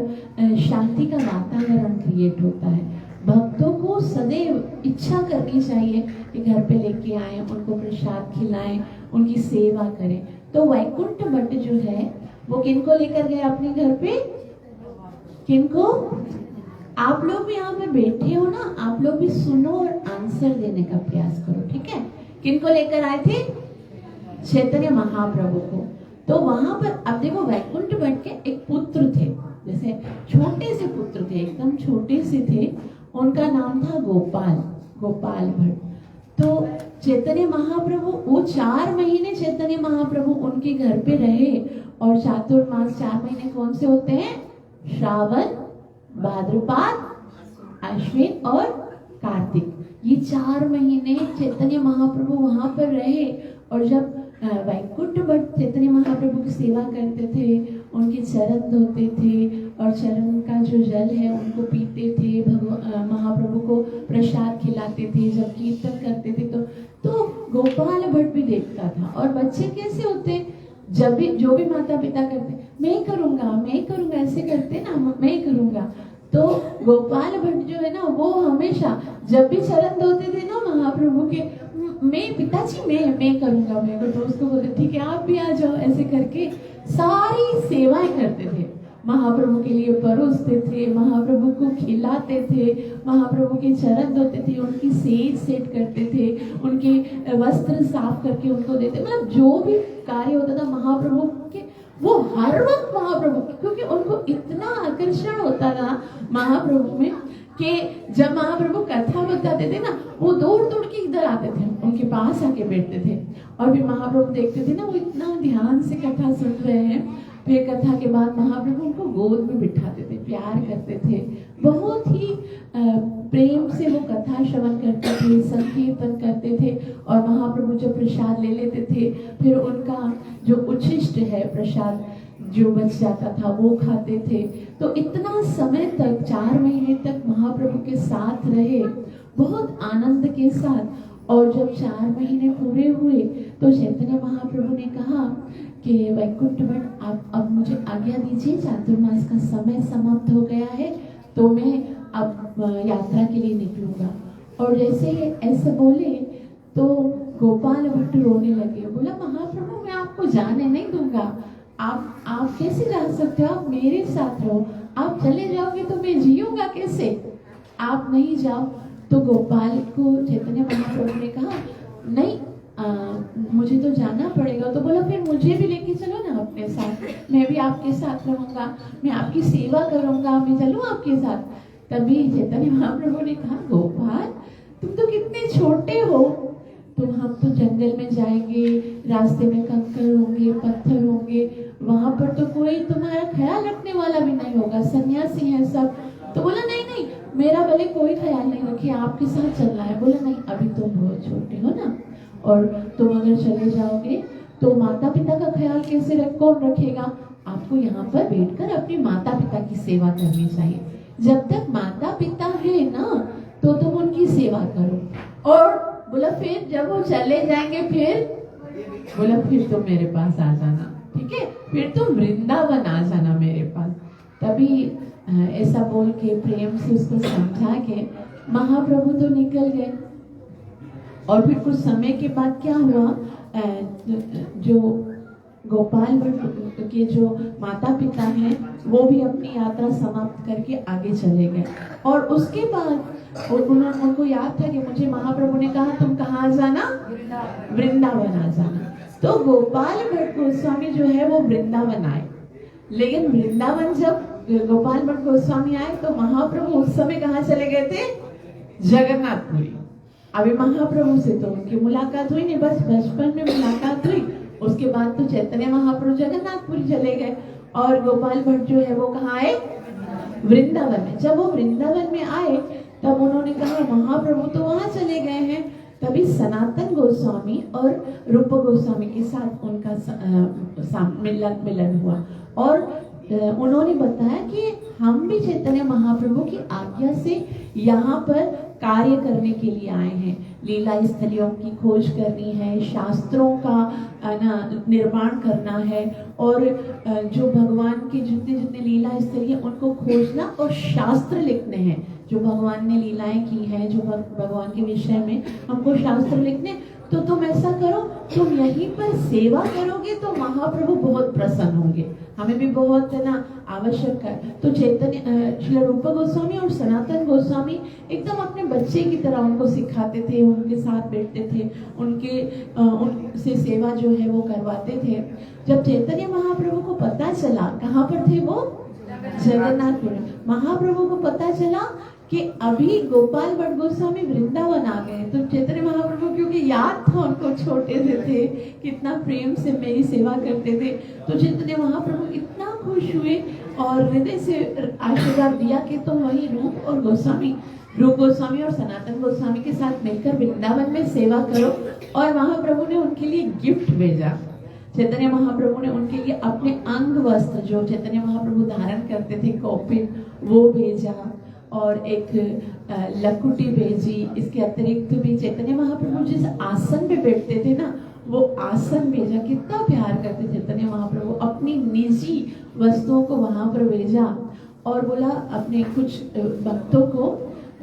शांति का वातावरण क्रिएट होता है। भक्तों को सदैव इच्छा करनी चाहिए कि घर पे लेके आए, उनको प्रसाद खिलाएं, उनकी सेवा करें। तो वैकुंठ भट्ट जो है वो किनको लेकर गए अपने घर पे? किनको? आप लोग भी यहाँ पे बैठे हो ना, आप लोग भी सुनो और आंसर देने का प्रयास करो, ठीक है? किनको लेकर आए थे? चैतन्य महाप्रभु को। तो वहां पर अब देखो, वैकुंठ भट्ट के एक पुत्र थे, जैसे छोटे से पुत्र थे, एकदम छोटे से थे। उनका नाम था गोपाल भट्ट। तो चैतन्य महाप्रभु, वो 4 महीने चैतन्य महाप्रभु उनके घर पे रहे। और चातुर्मास 4 महीने कौन से होते हैं? श्रावण, भाद्रपद, अश्विन और कार्तिक। ये 4 महीने चैतन्य महाप्रभु वहां पर रहे। और जब वैकुंठ भट्ट चैतन्य महाप्रभु की सेवा करते थे, उनके चरण धोते थे और चरण का जो जल है उनको पीते थे, महाप्रभु को प्रसाद खिलाते थे, जब कीर्तन करते थे तो गोपाल भट्ट भी देखता था। और बच्चे कैसे होते, जब भी जो भी माता पिता करते, मैं करूंगा ऐसे करते ना, मैं करूंगा। तो गोपाल भट्ट जो है ना, वो हमेशा जब भी चरण धोते थे ना महाप्रभु के, मैं पिताजी मैं करूंगा, तो उसको बोलते ठीक है आप भी आ जाओ। ऐसे करके सारी सेवाएं करते थे, महाप्रभु के लिए परोसते थे, महाप्रभु को खिलाते थे, महाप्रभु के चरण धोते थे, उनकी सेज सेट करते थे, उनके वस्त्र साफ करके उनको देते। मतलब जो भी कार्य होता था महाप्रभु के, वो हर वक्त महाप्रभु, क्योंकि उनको इतना आकर्षण होता था महाप्रभु में कि जब महाप्रभु कथा बताते थे ना, वो दौड़ के इधर आते थे, उनके पास आके बैठते थे। और फिर महाप्रभु देखते थे ना, वो इतना ध्यान से कथा सुन रहे हैं। फिर कथा के बाद महाप्रभु उनको गोद में बिठाते थे, प्यार करते थे, बहुत ही प्रेम से वो कथा श्रवण करते थे, संकीर्तन करते थे। और महाप्रभु जब प्रसाद ले लेते थे, फिर उनका जो उच्छिष्ट है प्रसाद जो बच जाता था वो खाते थे। तो इतना समय तक, 4 महीने तक महाप्रभु के साथ रहे, बहुत आनंद के साथ। और जब 4 महीने पूरे हुए तो चैतन्य महाप्रभु ने कहा कि वैकुंठ भट्ट, आप अब मुझे आज्ञा दीजिए, चातुर्मास का समय समाप्त हो गया है, तो मैं अब यात्रा के लिए निकलूंगा। और जैसे ऐसे बोले तो गोपाल भट्ट रोने लगे। बोला महाप्रभु, मैं आपको जाने नहीं दूंगा, आप कैसे जा सकते हो? आप मेरे साथ रहो, आप चले जाओगे तो मैं जीऊंगा कैसे? आप नहीं जाओ। तो गोपाल को चैतन्य महाप्रभु ने कहा नहीं, मुझे तो जाना पड़ेगा। तो बोला फिर मुझे भी लेके चलो ना अपने साथ, मैं भी आपके साथ रहूंगा, मैं आपकी सेवा करूंगा, मैं चलूं आपके साथ। तभी चैतन्य महाप्रभु ने कहा गोपाल, तुम तो कितने छोटे हो, तो हम तो जंगल में जाएंगे, रास्ते में कंकर होंगे, पत्थर होंगे, वहां पर तो कोई तुम्हारा ख्याल रखने वाला भी नहीं होगा, सन्यासी है सब। तो बोला नहीं, मेरा भले कोई ख्याल नहीं रखे, आपके साथ चलना है। बोला नहीं, अभी तुम बहुत छोटे हो ना, और तुम अगर चले जाओगे तो माता पिता का ख्याल कैसे कौन रखेगा? आपको यहाँ पर बैठकर अपने माता पिता की सेवा करनी चाहिए। जब तक माता पिता है ना, तो तुम उनकी सेवा करो। और बोला फिर जब वो चले जाएंगे, बोला फिर तुम मेरे पास आ जाना, ठीक है? फिर तुम वृंदावन आ जाना मेरे पास। तभी ऐसा बोल के प्रेम से उसको समझा के महाप्रभु तो निकल गए। और फिर कुछ समय के बाद क्या हुआ, जो गोपाल भट्ट के जो माता पिता हैं वो भी अपनी यात्रा समाप्त करके आगे चले गए। और उसके बाद उनको याद था कि मुझे महाप्रभु ने कहा तुम कहाँ जाना? वृंदावन आ जाना। तो गोपाल भट्ट गोस्वामी जो है वो वृंदावन आए, लेकिन वृंदावन जब गोपाल भट्ट गोस्वामी आए तो महाप्रभु उस समय कहाँ चले गए थे? जगन्नाथपुरी। अभी महाप्रभु से तो उनकी मुलाकात हुई नहीं, बस बचपन में मुलाकात हुई, उसके बाद तो चैतन्य महाप्रभु जगन्नाथपुरी चले गए और गोपाल भट्ट जो है वो कहाँ आए? वृंदावन में। जब वो वृंदावन में आए तब उन्होंने कहा महाप्रभु तो वहां चले गए हैं, तभी सनातन गोस्वामी और रूप गोस्वामी के साथ उनका मिलन हुआ और उन्होंने बताया कि हम भी चैतन्य महाप्रभु की आज्ञा से यहाँ पर कार्य करने के लिए आए हैं, लीला स्थलियों की खोज करनी है, शास्त्रों का निर्माण करना है और जो भगवान की जितने जितने लीला स्थली है उनको खोजना और शास्त्र लिखने हैं, जो भगवान ने लीलाएं की हैं, जो भगवान के विषय में हमको शास्त्र लिखने। तो तुम ऐसा करो, तुम यहीं पर सेवा करोगे तो महाप्रभु बहुत प्रसन्न होंगे, हमें भी बहुत है ना आवश्यक है। तो चैतन्य श्री रूप गोस्वामी और सनातन गोस्वामी एकदम अपने बच्चे की तरह उनको सिखाते थे, उनके साथ बैठते थे, उनसे सेवा जो है वो करवाते थे। जब चैतन्य महाप्रभु को पता चला, कहाँ पर थे वो? जगन्नाथपुर। महाप्रभु को पता चला कि अभी गोपाल भट्ट गोस्वामी वृंदावन आ गए, तो चैतन्य महाप्रभु क्योंकि याद था उनको, छोटे से थे, कितना प्रेम से मेरी सेवा करते थे, तो चैतन्य महाप्रभु इतना खुश हुए और हृदय से आशीर्वाद दिया कि तुम वही रूप गोस्वामी और सनातन गोस्वामी के साथ मिलकर वृंदावन में सेवा करो। और महाप्रभु ने उनके लिए गिफ्ट भेजा। चैतन्य महाप्रभु ने उनके लिए अपने अंग वस्त्र जो चैतन्य महाप्रभु धारण करते थे, कौपिन, वो भेजा और एक लकुटी भेजी। इसके अतिरिक्त भी चैतन्य महाप्रभु जिस आसन पे बैठते थे ना, वो आसन भेजा। कितना प्यार करते चैतन्य महाप्रभु, अपनी निजी वस्तुओं को वहां पर भेजा और बोला अपने कुछ भक्तों को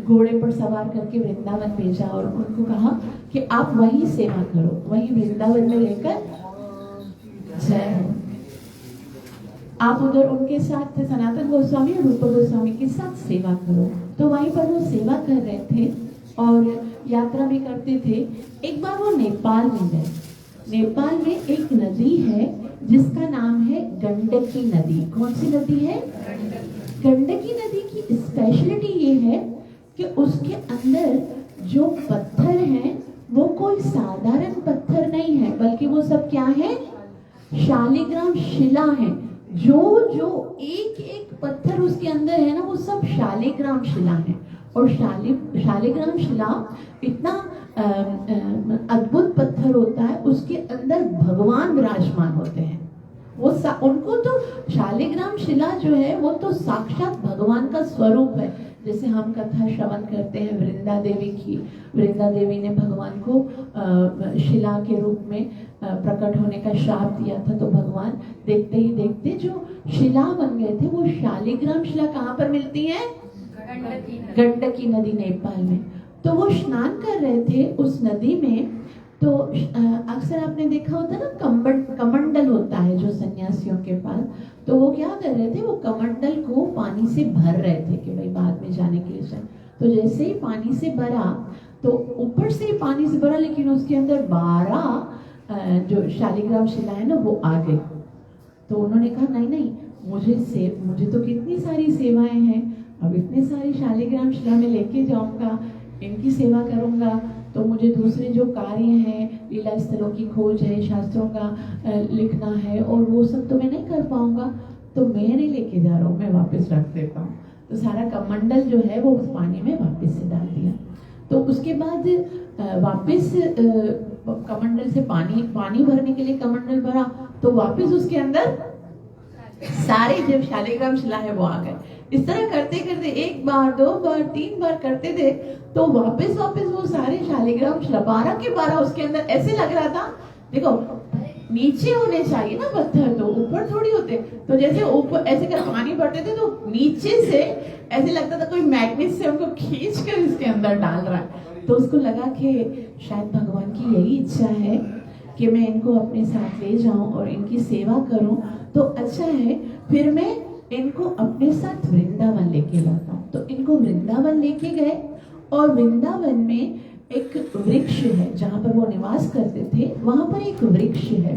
घोड़े पर सवार करके वृंदावन भेजा और उनको कहा कि आप वही सेवा करो, वही वृंदावन में लेकर जय हो। आप उधर उनके साथ सनातन गोस्वामी और रूप गोस्वामी के साथ सेवा करो। तो वहीं पर वो सेवा कर रहे थे और यात्रा भी करते थे। एक बार वो नेपाल में गए। नेपाल में एक नदी है जिसका नाम है गंडकी नदी। कौन सी नदी है? गंडकी नदी की स्पेशलिटी ये है कि उसके अंदर जो पत्थर हैं वो कोई साधारण पत्थर नहीं है, बल्कि वो सब क्या है? शालिग्राम शिला है। जो एक एक पत्थर उसके अंदर है ना, वो सब शालिग्राम शिला है। और शालिग्राम शिला इतना अद्भुत पत्थर होता है, उसके अंदर भगवान विराजमान होते हैं। उनको तो शालिग्राम शिला जो है वो तो साक्षात भगवान का स्वरूप है। जैसे हम कथा श्रवण करते हैं वृंदा देवी की, वृंदा देवी ने भगवान को शिला के रूप में प्रकट होने का श्राप दिया था, तो भगवान देखते ही देखते जो शिला बन गए थे, वो शालिग्राम शिला कहाँ पर मिलती है? गंडकी नदी, नेपाल में। तो वो स्नान कर रहे थे उस नदी में। तो अक्सर आपने देखा होता ना, कमंडल होता है जो सन्यासियों के पास, तो वो क्या कर रहे थे? वो कमंडल को पानी से भर रहे थे कि भाई बाद में जाने के लिए। तो जैसे ही पानी से भरा, तो ऊपर से पानी से भरा, लेकिन उसके अंदर 12 जो शालिग्राम शिला है ना, वो आ गई। तो उन्होंने कहा नहीं, मुझे तो कितनी सारी सेवाएं हैं, अब इतने सारी शालिग्राम शिला में लेके जाऊंगा, इनकी सेवा करूंगा, तो मुझे दूसरे जो कार्य हैं, लीला स्थलों की खोज है, शास्त्रों का लिखना है, और वो सब तो मैं नहीं कर पाऊंगा, तो मैं नहीं लेके जा रहा हूँ, मैं वापस रख देता हूँ। तो सारा कमंडल जो है वो उस पानी में वापस से डाल दिया। तो उसके बाद वापस कमंडल से पानी भरने के लिए कमंडल भरा, तो वापस उसके अंदर सारे जब शालिग्राम शिला है वो आ गए। इस तरह करते करते 1 बार 2 बार 3 बार करते थे, तो वापस वो सारे शालिग्राम शिला 12 के 12 उसके अंदर ऐसे लग रहा था। देखो नीचे होने चाहिए ना पत्थर, तो ऊपर थोड़ी होते। तो जैसे ऊपर ऐसे कर पानी भरते थे, तो नीचे से ऐसे लगता था कोई मैग्नेट से उनको खींच कर इसके अंदर डाल रहा है। तो उसको लगा कि शायद भगवान की यही इच्छा है कि मैं इनको अपने साथ ले जाऊं और इनकी सेवा करूं, तो अच्छा है फिर मैं इनको अपने साथ वृंदावन लेके लाता हूँ। तो इनको वृंदावन लेके गए और वृंदावन में एक वृक्ष है जहाँ पर वो निवास करते थे, वहां पर एक वृक्ष है।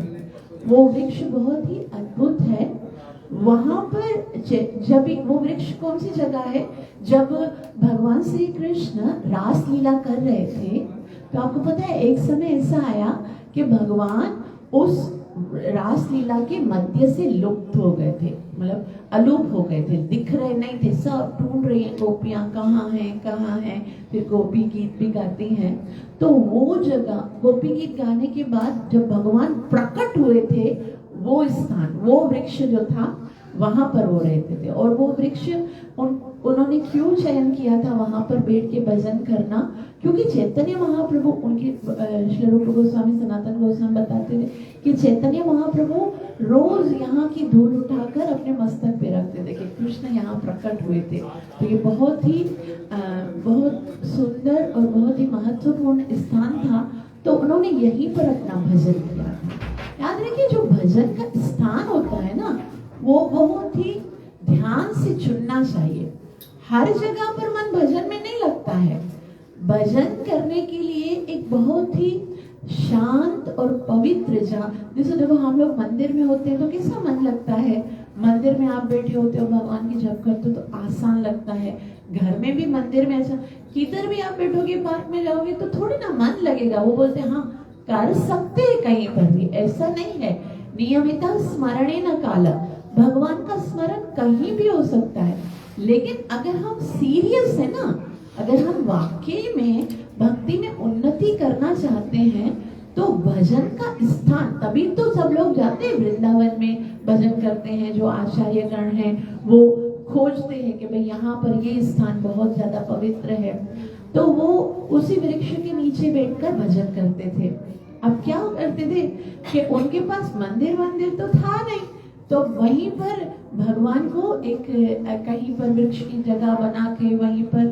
वो वृक्ष बहुत ही अद्भुत है। वहां पर जब वो वृक्ष कौन सी जगह है, जब भगवान श्री कृष्ण रास लीला कर रहे थे, तो आपको पता है एक समय ऐसा आया कि भगवान उस रास लीला के मध्य से लुप्त हो गए थे, मतलब अलूप हो गए थे, दिख रहे नहीं थे। सब ढूंढ रही हैं गोपियां, कहाँ हैं। फिर गोपी गीत भी गाती हैं। तो वो जगह गोपी गीत गाने के बाद जब भगवान प्रकट हुए थे, वो स्थान, वो वृक्ष जो था वहां पर वो रहते थे। और वो वृक्ष उन्होंने क्यों चयन किया था वहां पर बैठ के भजन करना, क्योंकि चैतन्य महाप्रभु, उनके श्री रूप गोस्वामी सनातन गोस्वामी बताते थे कि चैतन्य महाप्रभु रोज यहाँ की धूल उठाकर अपने मस्तक पे रखते थे कि कृष्ण यहाँ प्रकट हुए थे। तो ये बहुत ही बहुत सुंदर और बहुत ही महत्वपूर्ण स्थान था। तो उन्होंने यहीं पर अपना भजन किया था। याद रखिए, जो भजन का स्थान होता है ना, वो बहुत ही ध्यान से चुनना चाहिए। हर जगह पर मन भजन में नहीं लगता है। भजन करने के लिए एक बहुत ही शांत और पवित्र जगह, जैसे देखो हम लोग मंदिर में होते हैं तो कैसा मन लगता है। मंदिर में आप बैठे होते हो, भगवान की जप करते हो तो आसान लगता है। घर में भी मंदिर में ऐसा, किधर भी आप बैठोगे, पार्क में जाओगे तो थोड़ी ना मन लगेगा। वो बोलते हैं हाँ कर सकते हैं कहीं पर भी, ऐसा नहीं है। नियमिता स्मरणे न काला, भगवान का स्मरण कहीं भी हो सकता है। लेकिन अगर हम सीरियस है ना, अगर हम वाकई में भक्ति में उन्नति करना चाहते हैं, तो भजन का स्थान, तभी तो सब लोग जाते हैं वृंदावन में भजन करते हैं। जो आचार्यगण हैं वो खोजते हैं कि भाई यहाँ पर ये स्थान बहुत ज्यादा पवित्र है, तो वो उसी वृक्ष के नीचे बैठकर भजन करते थे। अब क्या करते थे कि उनके पास मंदिर तो था नहीं, तो वहीं पर भगवान को एक कहीं पर वृक्ष की जगह बना के वहीं पर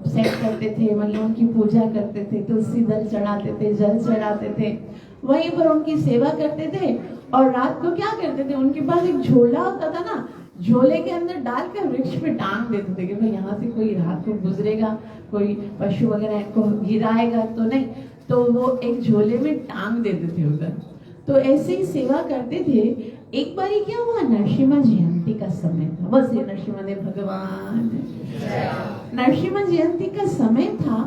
सेट करते थे, वहीं उनकी पूजा करते थे, तुलसी दल चढ़ाते थे, जल चढ़ाते थे, वहीं पर उनकी सेवा करते थे। और रात को क्या करते थे, उनके पास एक झोला होता था ना, झोले के अंदर डालकर वृक्ष पे टांग देते थे कि भाई यहाँ से कोई रात को गुजरेगा, कोई पशु वगैरह इनको गिराएगा तो नहीं, तो वो एक झोले में टांग देते थे उधर। तो ऐसे ही सेवा करते थे। एक बार क्या हुआ, नरसिम्हा जयंती का समय था, बस ये नरसिम्हा भगवान, नरसिम्हा जयंती का समय था।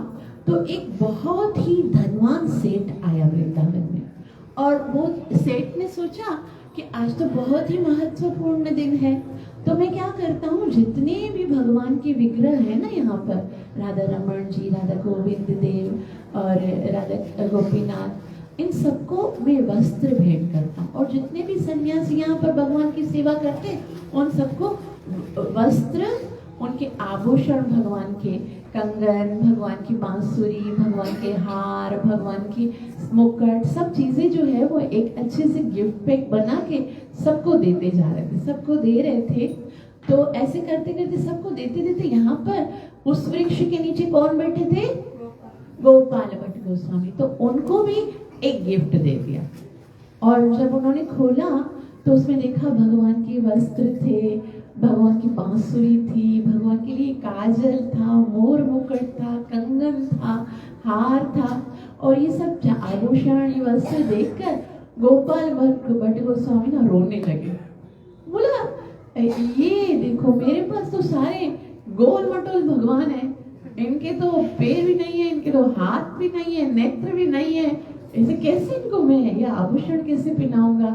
तो एक बहुत ही धनवान सेठ आया वृंदावन में, और वो सेठ ने सोचा कि आज तो बहुत ही महत्वपूर्ण दिन है, तो मैं क्या करता हूँ, जितने भी भगवान के विग्रह है ना यहाँ पर, राधा रमन जी, राधा गोविंद देव और राधा गोपीनाथ, इन सबको मैं वस्त्र भेंट करता हूँ। और जितने भी सन्यासी यहाँ पर भगवान की सेवा करते हैं, उन सबको वस्त्र, उनके आभूषण, भगवान के कंगन, भगवान की बांसुरी, भगवान के हार, भगवान की मुकुट, सब चीजें जो है वो एक अच्छे से गिफ्ट पैक बना के सबको देते जा रहे थे, सबको दे रहे थे। तो ऐसे करते करते सबको देते देते यहाँ पर उस वृक्ष के नीचे कौन बैठे थे, गोपाल भट्ट गोस्वामी, तो उनको भी एक गिफ्ट दे दिया। और जब उन्होंने खोला तो उसमें देखा भगवान के वस्त्र थे, भगवान की बांसुरी थी, भगवान के लिए काजल था, मोर मुकुट था, कंगन था, हार था, और ये सब आभूषण, ये वस्त्र देखकर गोपाल भट्ट गोस्वामी ना रोने लगे। बोला ये देखो, मेरे पास तो सारे गोल मटोल भगवान है, इनके तो पैर भी नहीं है, इनके तो हाथ भी नहीं है, नेत्र भी नहीं है, ऐसे कैसे इनको मैं ये आभूषण कैसे पहनाऊंगा।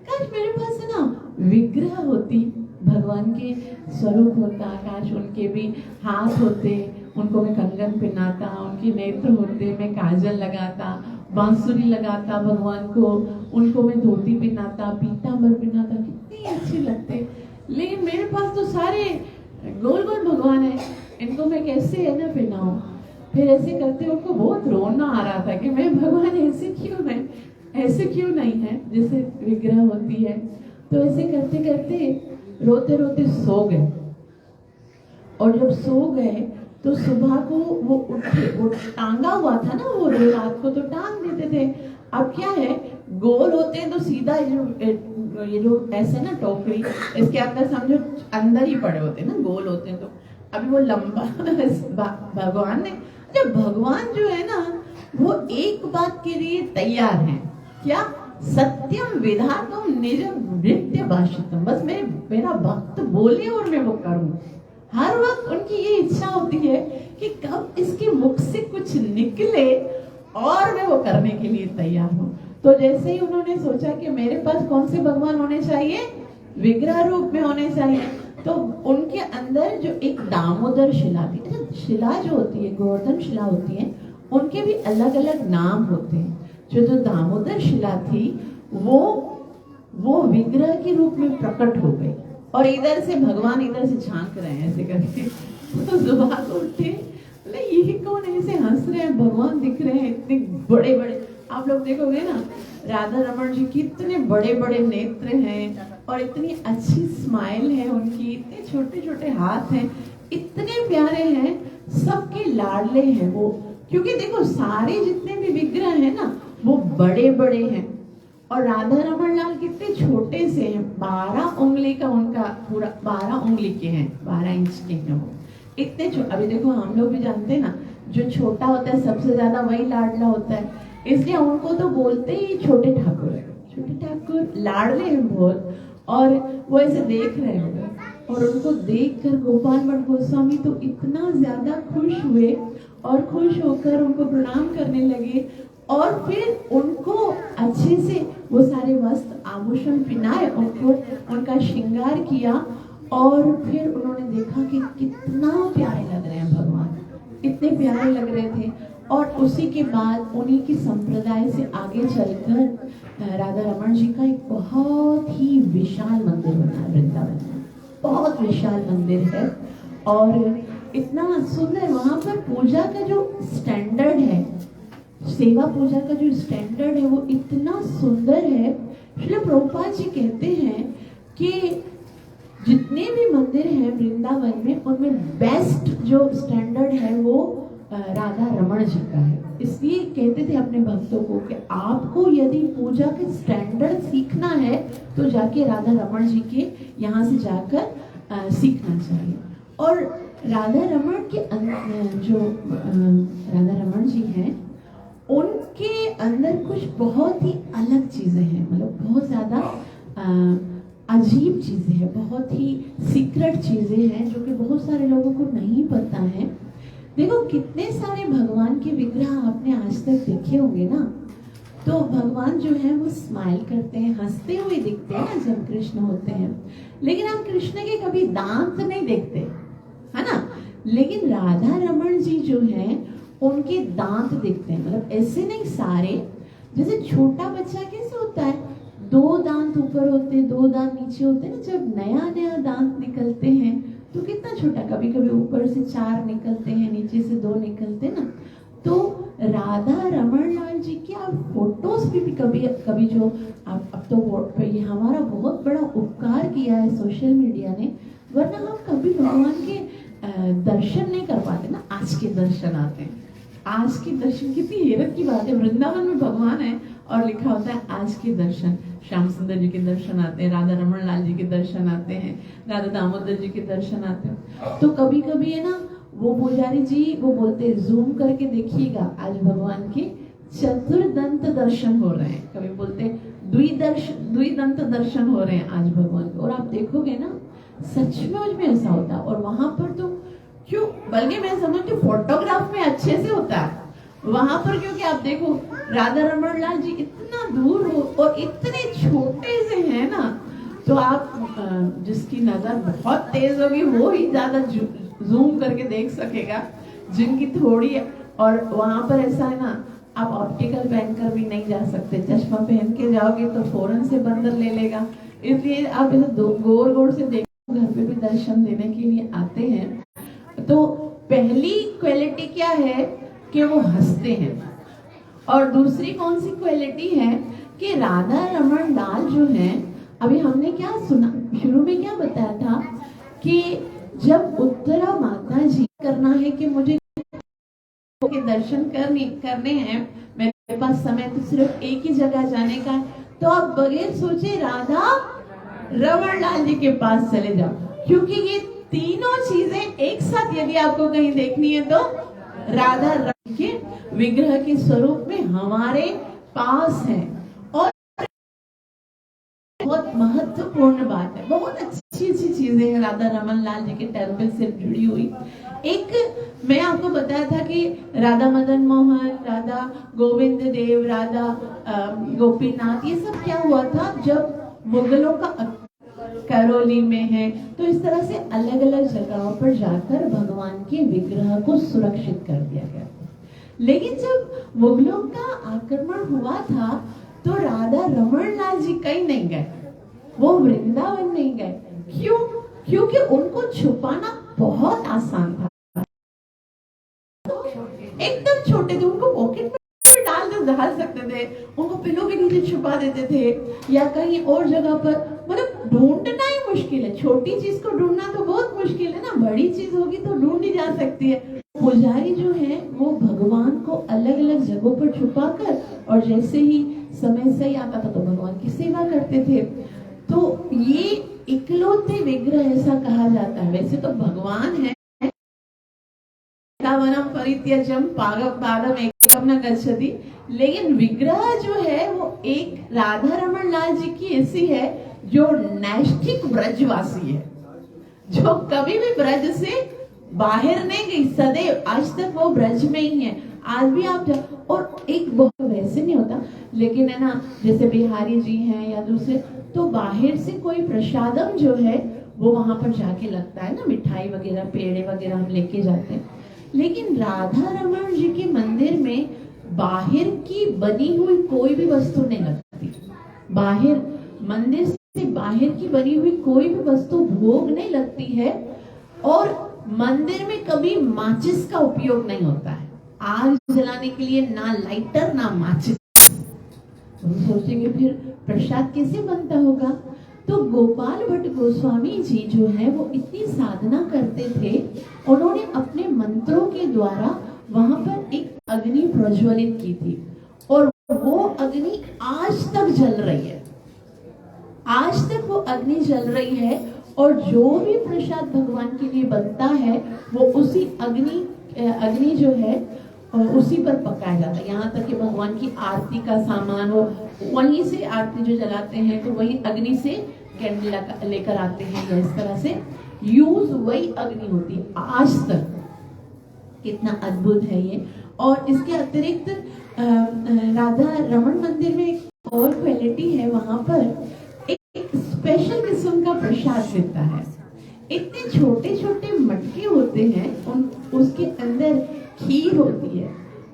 काश मेरे पास है ना विग्रह होती, भगवान के स्वरूप होता, काश उनके भी हाथ होते, उनको मैं कंगन पहनाता, उनके नेत्र होते, मैं काजल लगाता, बांसुरी लगाता भगवान को, उनको मैं धोती पहनाता, पीतांबर पहनाता, कितने अच्छे लगते। लेकिन मेरे पास तो सारे गोल गोल भगवान है, इनको मैं कैसे है ना पहनाऊं। फिर ऐसे करते उनको बहुत रोना आ रहा था कि मैं भगवान ऐसे क्यों है, ऐसे क्यों नहीं है जैसे विग्रह होती है। तो ऐसे करते करते रोते रोते सो गए, और जब सो गए तो सुबह को वो उठे, वो टांगा हुआ था ना, वो रात को तो टांग देते थे। अब क्या है, गोल होते हैं तो सीधा ये जो ऐसे ना टोकरी, इसके अंदर समझो अंदर ही पड़े होते हैं ना, गोल होते हैं। तो अभी वो लंबा भगवान ने, जब भगवान जो है ना वो एक बात के लिए तैयार हैं, क्या? सत्यम विधातुम निजम नृत्य भाषितम, बस मेरा भक्त बोले और मैं वो करूं। हर वक्त उनकी ये इच्छा होती है कि कब इसके मुख से कुछ निकले और मैं वो करने के लिए तैयार हूं। तो जैसे ही उन्होंने सोचा कि मेरे पास कौन से भगवान होने चाहिए, विग्रह रूप में होने चाहिए, तो उनके अंदर जो एक दामोदर शिला थी, शिला जो होती है, गोवर्धन शिला होती है, उनके भी अलग अलग नाम होते हैं। जो दामोदर शिला थी वो विग्रह के रूप में प्रकट हो गई और इधर से भगवान इधर से झांक रहे हैं ऐसे करके। तो सुबह को उठे, बोले ये कौन ऐसे हंस रहे हैं, भगवान दिख रहे हैं इतने बड़े बड़े। आप लोग देखोगे ना, राधा रमण जी की इतने बड़े बड़े नेत्र हैं और इतनी अच्छी स्माइल है उनकी, इतने छोटे छोटे हाथ हैं, इतने प्यारे हैं, सबके लाडले हैं वो। क्योंकि देखो सारे जितने भी विग्रह हैं ना वो बड़े बड़े हैं और राधा रमण लाल कितने छोटे से हैं, 12 उंगली का उनका पूरा 12 उंगली के हैं, 12 इंच के हैं वो, इतने छोटे। अभी देखो हम लोग भी जानते हैं ना, जो छोटा होता है सबसे ज्यादा वही लाडला होता है, इसलिए उनको तो बोलते ही छोटे ठाकुर है, छोटे ठाकुर लाडले हैं बहुत। और वो ऐसे देख रहे होंगे और उनको देखकर गोपाल भट्ट गोस्वामी तो इतना ज्यादा खुश हुए और खुश होकर उनको प्रणाम करने लगे और फिर उनको अच्छे से वो सारे वस्त्र आभूषण पहनाए, उनको उनका श्रृंगार किया और फिर उन्होंने देखा कि कितना प्यारे लग रहे हैं भगवान, इतने प्यारे लग रहे थे। और उसी के बाद उन्हीं की संप्रदाय से आगे चलकर राधा रमण जी का एक बहुत ही विशाल मंदिर बना वृंदावन में, बहुत विशाल मंदिर है और इतना सुंदर। वहां पर पूजा का जो स्टैंडर्ड है, सेवा पूजा का जो स्टैंडर्ड है वो इतना सुंदर है। श्रील प्रभुपाद जी कहते हैं कि जितने भी मंदिर हैं वृंदावन में उनमें बेस्ट जो स्टैंडर्ड है वो राधा रमण जी का है। इसलिए कहते थे अपने भक्तों को कि आपको यदि पूजा के स्टैंडर्ड सीखना है तो जाके राधा रमण जी के यहाँ से जाकर सीखना चाहिए। और राधा रमण के जो राधा रमण जी हैं उनके अंदर कुछ बहुत ही अलग चीजें हैं, मतलब बहुत ज्यादा अजीब चीजें हैं, बहुत ही सीक्रेट चीजें हैं जो कि बहुत सारे लोगों को नहीं पता है। देखो कितने सारे भगवान के विग्रह आपने आज तक देखे होंगे ना, तो भगवान जो है वो स्माइल करते हैं, हंसते हुए दिखते हैं ना जब कृष्ण होते हैं, लेकिन हम कृष्ण के कभी दांत नहीं देखते, है ना। लेकिन राधा रमण जी जो हैं उनके दांत दिखते हैं, मतलब ऐसे नहीं सारे, जैसे छोटा बच्चा कैसे होता है, 2 दांत ऊपर होते हैं 2 दांत नीचे होते हैं ना, जब नया नया दांत निकलते हैं तो कितना छोटा, कभी कभी ऊपर से 4 निकलते हैं, नीचे से 2 निकलते हैं ना। तो राधा रमण लाल जी की आप फोटोज भी कभी कभी जो अब तो ये हमारा बहुत बड़ा उपकार किया है सोशल मीडिया ने, वरना हम कभी भगवान के दर्शन नहीं कर पाते ना। आज के दर्शन आते हैं, आज के दर्शन, कितनी हैरत की बात है, वृंदावन में भगवान है और लिखा होता है आज के दर्शन। श्याम सुंदर जी के दर्शन आते हैं, राधा रमण लाल जी के दर्शन आते हैं, राधा दामोदर जी के दर्शन आते हैं। तो कभी कभी है ना वो पुजारी जी वो बोलते हैं जूम करके देखिएगा आज भगवान के चतुर्दंत दर्शन हो रहे हैं, कभी बोलते द्विदंत दर्शन हो रहे हैं आज भगवान के। और आप देखोगे ना सचमुच में ऐसा होता है। और वहां पर तो क्यों, बल्कि मैं समझती हूँ फोटोग्राफ में अच्छे से होता है वहां पर, क्योंकि आप देखो राधा रमण लाल जी इतना दूर हो और इतने छोटे से हैं ना, तो आप जिसकी नजर बहुत तेज होगी वो ही ज्यादा जूम करके देख सकेगा, जिनकी थोड़ी। और वहां पर ऐसा है ना, आप ऑप्टिकल पहनकर भी नहीं जा सकते, चश्मा पहन के जाओगे तो फौरन से बंदर ले लेगा, इसलिए आप ऐसे गौर गौर से देखो। घर पे भी दर्शन देने के लिए आते हैं तो पहली क्वालिटी क्या है कि वो हंसते हैं, और दूसरी कौन सी क्वालिटी है कि राधा रमण लाल जो हैं, अभी हमने क्या सुना शुरू में, क्या बताया था कि जब उत्तरा माता जी करना है कि मुझे के दर्शन करने हैं, मेरे पास समय तो सिर्फ एक ही जगह जाने का है, तो आप बगैर सोचे राधा रमण लाल जी के पास चले जाओ, क्योंकि ये तीनों चीजें एक साथ यदि आपको कहीं देखनी है तो राधा रानी के विग्रह के स्वरूप में हमारे पास है। और बहुत महत्वपूर्ण बात है, बहुत अच्छी चीजें हैं राधा रमन लाल जी के टेम्पल से जुड़ी हुई। एक मैं आपको बताया था कि राधा मदन मोहन, राधा गोविंद देव, राधा गोपीनाथ, ये सब क्या हुआ था जब मुगलों का करौली में है, तो इस तरह से अलग अलग जगहों पर जाकर भगवान के विग्रह को सुरक्षित कर दिया गया। लेकिन जब मुगलों का आक्रमण हुआ था तो राधा रमन लाल जी कहीं नहीं गए, वो वृंदावन नहीं गए। क्यों? क्योंकि उनको छुपाना बहुत आसान था। एकदम छोटे थे, उनको पॉकेट में डाल सकते थे, उनको पिलो के नीचे छुपा देते थे या कहीं और जगह पर, मतलब ढूंढना ही मुश्किल है। छोटी चीज को ढूंढना तो बहुत मुश्किल है ना, बड़ी चीज होगी तो ढूंढी जा सकती है। पुजारी जो है वो भगवान को अलग अलग जगहों पर छुपाकर और जैसे ही समय सही आता था तो भगवान की सेवा करते थे। तो ये इकलौते विग्रह ऐसा कहा जाता है। वैसे तो भगवान है वनम परित्यजम पादम एकम न गच्छति, लेकिन विग्रह जो है वो एक राधा रमन लाल जी की ऐसी है जो नैष्ठिक ब्रजवासी है, जो कभी भी ब्रज से बाहर नहीं गई, सदैव आज तक वो ब्रज में ही है। आज भी आप और एक बहुत वैसे नहीं होता, लेकिन है ना, जैसे बिहारी जी हैं या दूसरे, तो बाहर से कोई प्रसादम जो है वो वहां पर जाके लगता है ना, मिठाई वगैरह पेड़े वगैरह हम लेके जाते हैं। लेकिन राधा रमन जी के मंदिर में बाहर की बनी हुई कोई भी वस्तु नहीं लगती। बाहर मंदिर से बाहर की बनी हुई कोई भी वस्तु भोग नहीं लगती है, और मंदिर में कभी माचिस का उपयोग नहीं होता है। आग जलाने के लिए ना लाइटर ना माचिस। हम सोचेंगे फिर प्रसाद कैसे बनता होगा? तो गोपाल भट्ट गोस्वामी जी जो है वो इतनी साधना करते थे, उन्होंने अपने मंत्रों के द्वारा वहां पर एक अग्नि प्रज्वलित की थी, और वो अग्नि आज तक जल रही है। आज तक वो अग्नि जल रही है, और जो भी प्रसाद भगवान के लिए बनता है वो उसी अग्नि जो है उसी पर पकाया जाता है। यहाँ तक कि भगवान की आरती का सामान वो वहीं से आरती जो जलाते हैं तो वही अग्नि से कैंडल लेकर आते हैं, या इस तरह से यूज वही अग्नि होती है आज तक। कितना अद्भुत है ये। और इसके अतिरिक्त राधा रमन मंदिर में एक और क्वालिटी है, वहां पर एक स्पेशल किस्म का प्रसाद मिलता है। इतने छोटे छोटे मटके होते हैं, उसके अंदर खीर होती है,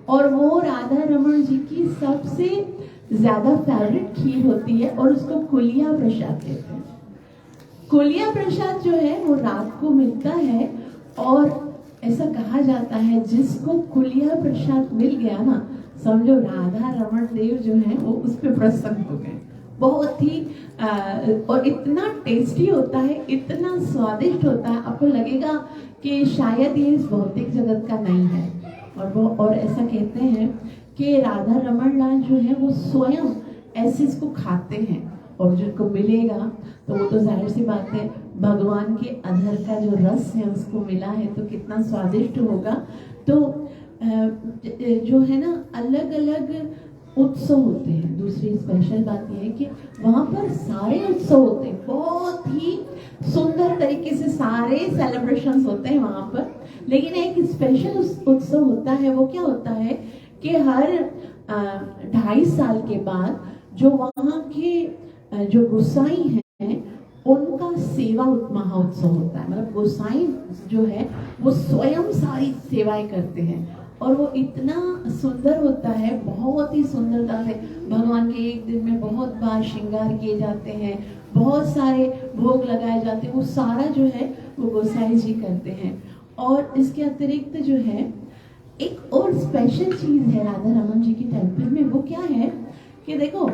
और वो राधा रमन जी की सबसे ज्यादा फेवरेट खीर होती है, और उसको कुलिया प्रसाद कहते हैं। कुलिया प्रसाद जो है वो रात को मिलता है, और ऐसा कहा जाता है जिसको कुलिया प्रसाद मिल गया ना, समझो राधा रमन देव जो है वो उस पर प्रसन्न हो गए। बहुत ही और इतना टेस्टी होता है, इतना स्वादिष्ट होता है, आपको लगेगा कि शायद ये इस भौतिक जगत का नहीं है। और ऐसा कहते हैं कि राधा रमन लाल जो है वो स्वयं ऐसे इसको खाते हैं, और जिनको मिलेगा तो वो तो जाहिर सी बात है भगवान के अधर का जो रस है उसको मिला है, तो कितना स्वादिष्ट होगा। तो जो है ना, अलग अलग उत्सव होते हैं। दूसरी स्पेशल बात यह है कि वहाँ पर सारे उत्सव होते हैं, बहुत ही सुंदर तरीके से सारे सेलिब्रेशंस होते हैं वहाँ पर। लेकिन एक स्पेशल उत्सव होता है, वो क्या होता है कि हर 2.5 साल के बाद जो वहाँ के जो गोसाई हैं उनका सेवा महोत्सव होता है। मतलब गोसाई जो है वो स्वयं सारी सेवाएं करते हैं, और वो इतना सुंदर होता है, बहुत ही सुंदरता से भगवान के एक दिन में बहुत बार श्रृंगार किए जाते हैं, बहुत सारे भोग लगाए जाते हैं, वो सारा जो है वो गोसाई जी करते हैं। और इसके अतिरिक्त जो है एक और स्पेशल चीज है राधा रमन जी की टेम्पल में, वो क्या है कि देखो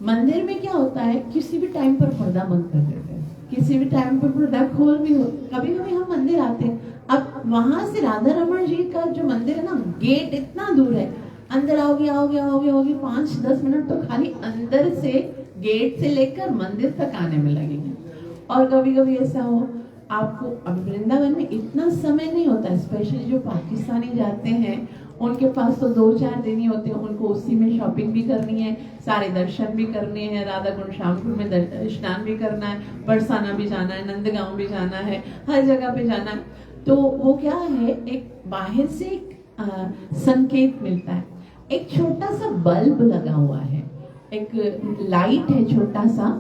मंदिर में क्या होता है, किसी भी टाइम पर पर्दा बंद कर देते हैं, किसी भी टाइम पर पर्दा खोल भी हो। कभी कभी हम मंदिर आते हैं, अब वहां से राधा रमन जी का जो मंदिर है ना, गेट इतना दूर है, अंदर आओगे 5-10 मिनट तो खाली अंदर से गेट से लेकर मंदिर तक आने में लगेंगे। और कभी कभी ऐसा हो आपको अब वृंदावन में इतना समय नहीं होता, स्पेशली जो पाकिस्तानी जाते हैं उनके पास तो 2-4 दिन ही होते हैं, उनको उसी में शॉपिंग भी करनी है, सारे दर्शन भी करने हैं, राधा कुंड श्यामकुंड में स्नान भी करना है, बरसाना भी जाना है, नंदगांव भी जाना है, हर जगह पे जाना है। तो वो क्या है, एक बाहर से एक संकेत मिलता है। एक छोटा सा बल्ब लगा हुआ है, एक लाइट है, छोटा सा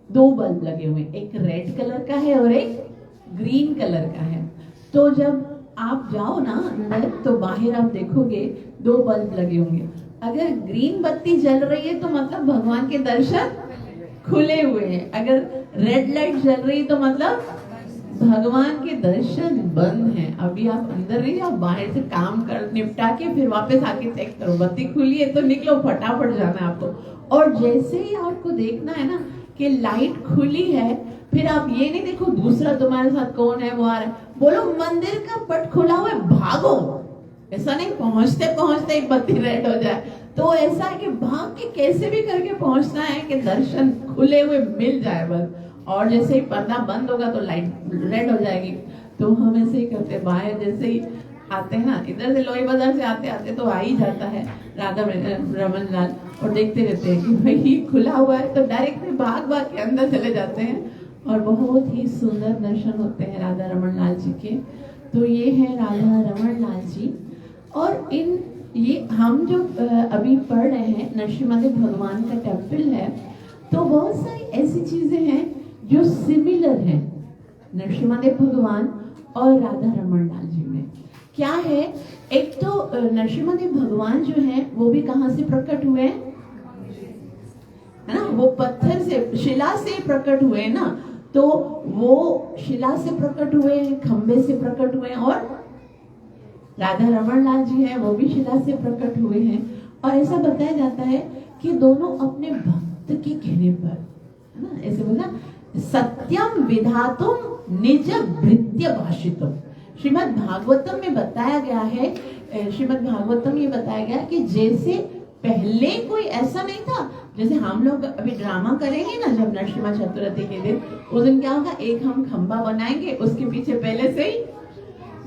2 बल्ब लगे हुए, एक रेड कलर का है और एक ग्रीन कलर का है। तो जब आप जाओ ना अंदर तो बाहर आप देखोगे 2 बल्ब लगे होंगे। अगर ग्रीन बत्ती जल रही है तो मतलब भगवान के दर्शन खुले हुए हैं, अगर रेड लाइट जल रही है तो मतलब भगवान के दर्शन बंद हैं। अभी आप अंदर नहीं जाओ, बाहर से काम कर निपटा के फिर वापस आके चेक करो, बत्ती खुली है तो निकलो, फटाफट जाना है आपको। और जैसे ही आपको देखना है ना कि लाइट खुली है, फिर आप ये नहीं देखो दूसरा तुम्हारे साथ कौन है वो आ रहा है, बोलो मंदिर का पट खुला हुआ है, भागो। ऐसा नहीं पहुंचते पहुंचते ही बत्ती रेड हो जाए, तो ऐसा है कि भाग के कैसे भी करके पहुंचना है कि दर्शन खुले हुए मिल जाए बस। और जैसे ही पर्दा बंद होगा तो लाइट रेड हो जाएगी। तो हम ऐसे ही करते, बाहर जैसे ही आते हैं ना, इधर से लोही बाजार से आते आते तो आ ही जाता है राधा रमन लाल, और देखते रहते हैं कि भाई खुला हुआ है तो डायरेक्ट भाग भाग के अंदर चले जाते हैं और बहुत ही सुंदर दर्शन होते हैं राधा रमन लाल जी के। तो ये है राधा रमन लाल जी। और ये हम जो अभी पढ़ रहे हैं नरसिम्हा भगवान का टेम्पल है, तो बहुत सारी ऐसी चीजें हैं जो सिमिलर है नरसिम्हा भगवान और राधा रमन लाल जी में। क्या है, एक तो नरसिम्हा भगवान जो है वो भी कहाँ से प्रकट हुए हैं, है ना, वो पत्थर से, शिला से प्रकट हुए ना, तो वो शिला से प्रकट हुए हैं, खंबे से प्रकट हुए हैं, और राधा रमन लाल जी है वो भी शिला से प्रकट हुए हैं। और ऐसा बताया जाता है कि दोनों अपने भक्त के कहने पर, है ना, ऐसे बोला सत्यम विधातुम निज भृत्य भाषितुम। श्रीमद् भागवतम में बताया गया है, श्रीमद् भागवतम ये बताया गया कि जैसे पहले कोई ऐसा नहीं था, जैसे हम लोग अभी ड्रामा करेंगे ना जब नरसिम्हा चतुर्थी के दिन, उस दिन क्या होगा, एक हम खंबा बनाएंगे, उसके पीछे पहले से ही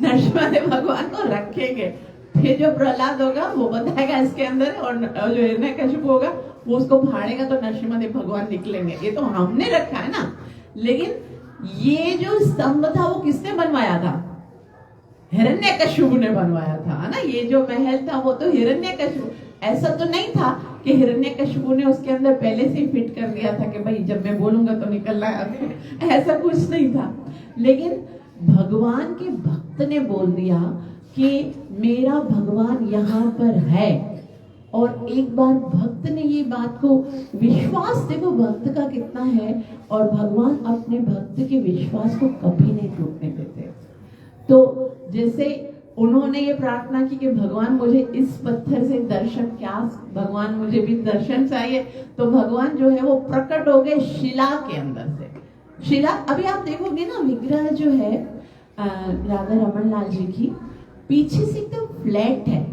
नरसिम्हा भगवान को रखेंगे, फिर जो प्रहलाद होगा वो बताएगा इसके अंदर, और जो हिरण्यकशिपु होगा वो उसको फाड़ेगा तो नरसिम्हा भगवान निकलेंगे। ये तो हमने रखा है ना, लेकिन ये जो स्तंभ था वो किसने बनवाया था, हिरण्यकशिपु ने बनवाया था, है ना। ये जो महल था वो तो हिरण्यकशिपु, ऐसा तो नहीं था कि हिरण्यकशिपु ने उसके अंदर पहले से ही फिट कर दिया था कि भाई जब मैं बोलूंगा तो निकलना है, ऐसा कुछ नहीं था। लेकिन भगवान के भक्त ने बोल दिया कि मेरा भगवान यहाँ पर है, और एक बार भक्त ने ये बात को, विश्वास देखो भक्त का कितना है, और भगवान अपने भक्त के विश्वास को कभी नहीं टूटने देते। तो जैसे उन्होंने ये प्रार्थना की कि भगवान मुझे इस पत्थर से दर्शन, क्या भगवान मुझे भी दर्शन चाहिए, तो भगवान जो है वो प्रकट हो गए शिला के अंदर से। शिला, अभी आप देखोगे ना विग्रह जो है राधा रमन लाल जी की, पीछे से एकदम फ्लैट है,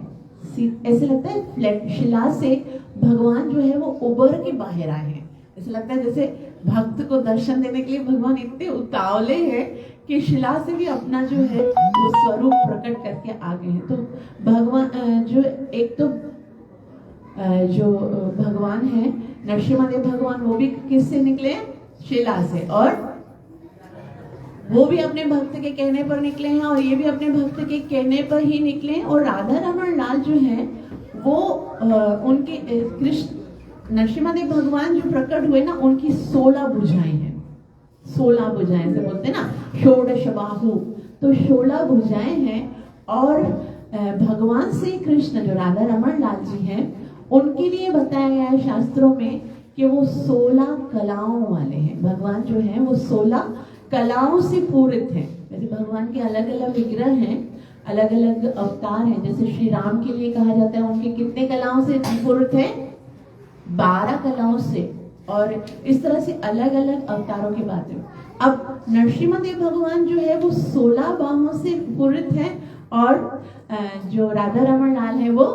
ऐसे लगता है फ्लैट, शिला से भगवान जो है वो उभर के बाहर आए हैं। ऐसा लगता है जैसे भक्त को दर्शन देने के लिए भगवान इतने उतावले हैं कि शिला से भी अपना जो है वो स्वरूप प्रकट करके आ गए हैं। तो भगवान जो एक तो जो भगवान है नरसिम्हा भगवान, वो भी किससे निकले, शिला से, और वो भी अपने भक्त के कहने पर निकले हैं, और ये भी अपने भक्त के कहने पर ही निकले हैं। और राधा रमन लाल जो है वो उनके कृष्ण नरसिम्हा भगवान जो प्रकट हुए ना, उनकी 16 भुजाएं हैं, 16 भुजाएं से बोलते हैं ना, षोडश बाहु, तो 16 भुजाएं हैं। और भगवान श्री कृष्ण जो राधा रमन लाल जी हैं, उनके लिए बताया गया है शास्त्रों में कि वो 16 कलाओं वाले हैं। भगवान जो है वो 16 कलाओं से पूरित हैं। जैसे भगवान के अलग अलग विग्रह हैं, अलग अलग अवतार हैं। जैसे श्री राम के लिए कहा जाता है उनके कितने कलाओं से पूरित हैं, 12 कलाओं से, और इस तरह से अलग अलग अवतारों की बात है। अब नरसिम्हा भगवान जो है वो 16 बाहों से पूरित है, और जो राधा रमन लाल है वो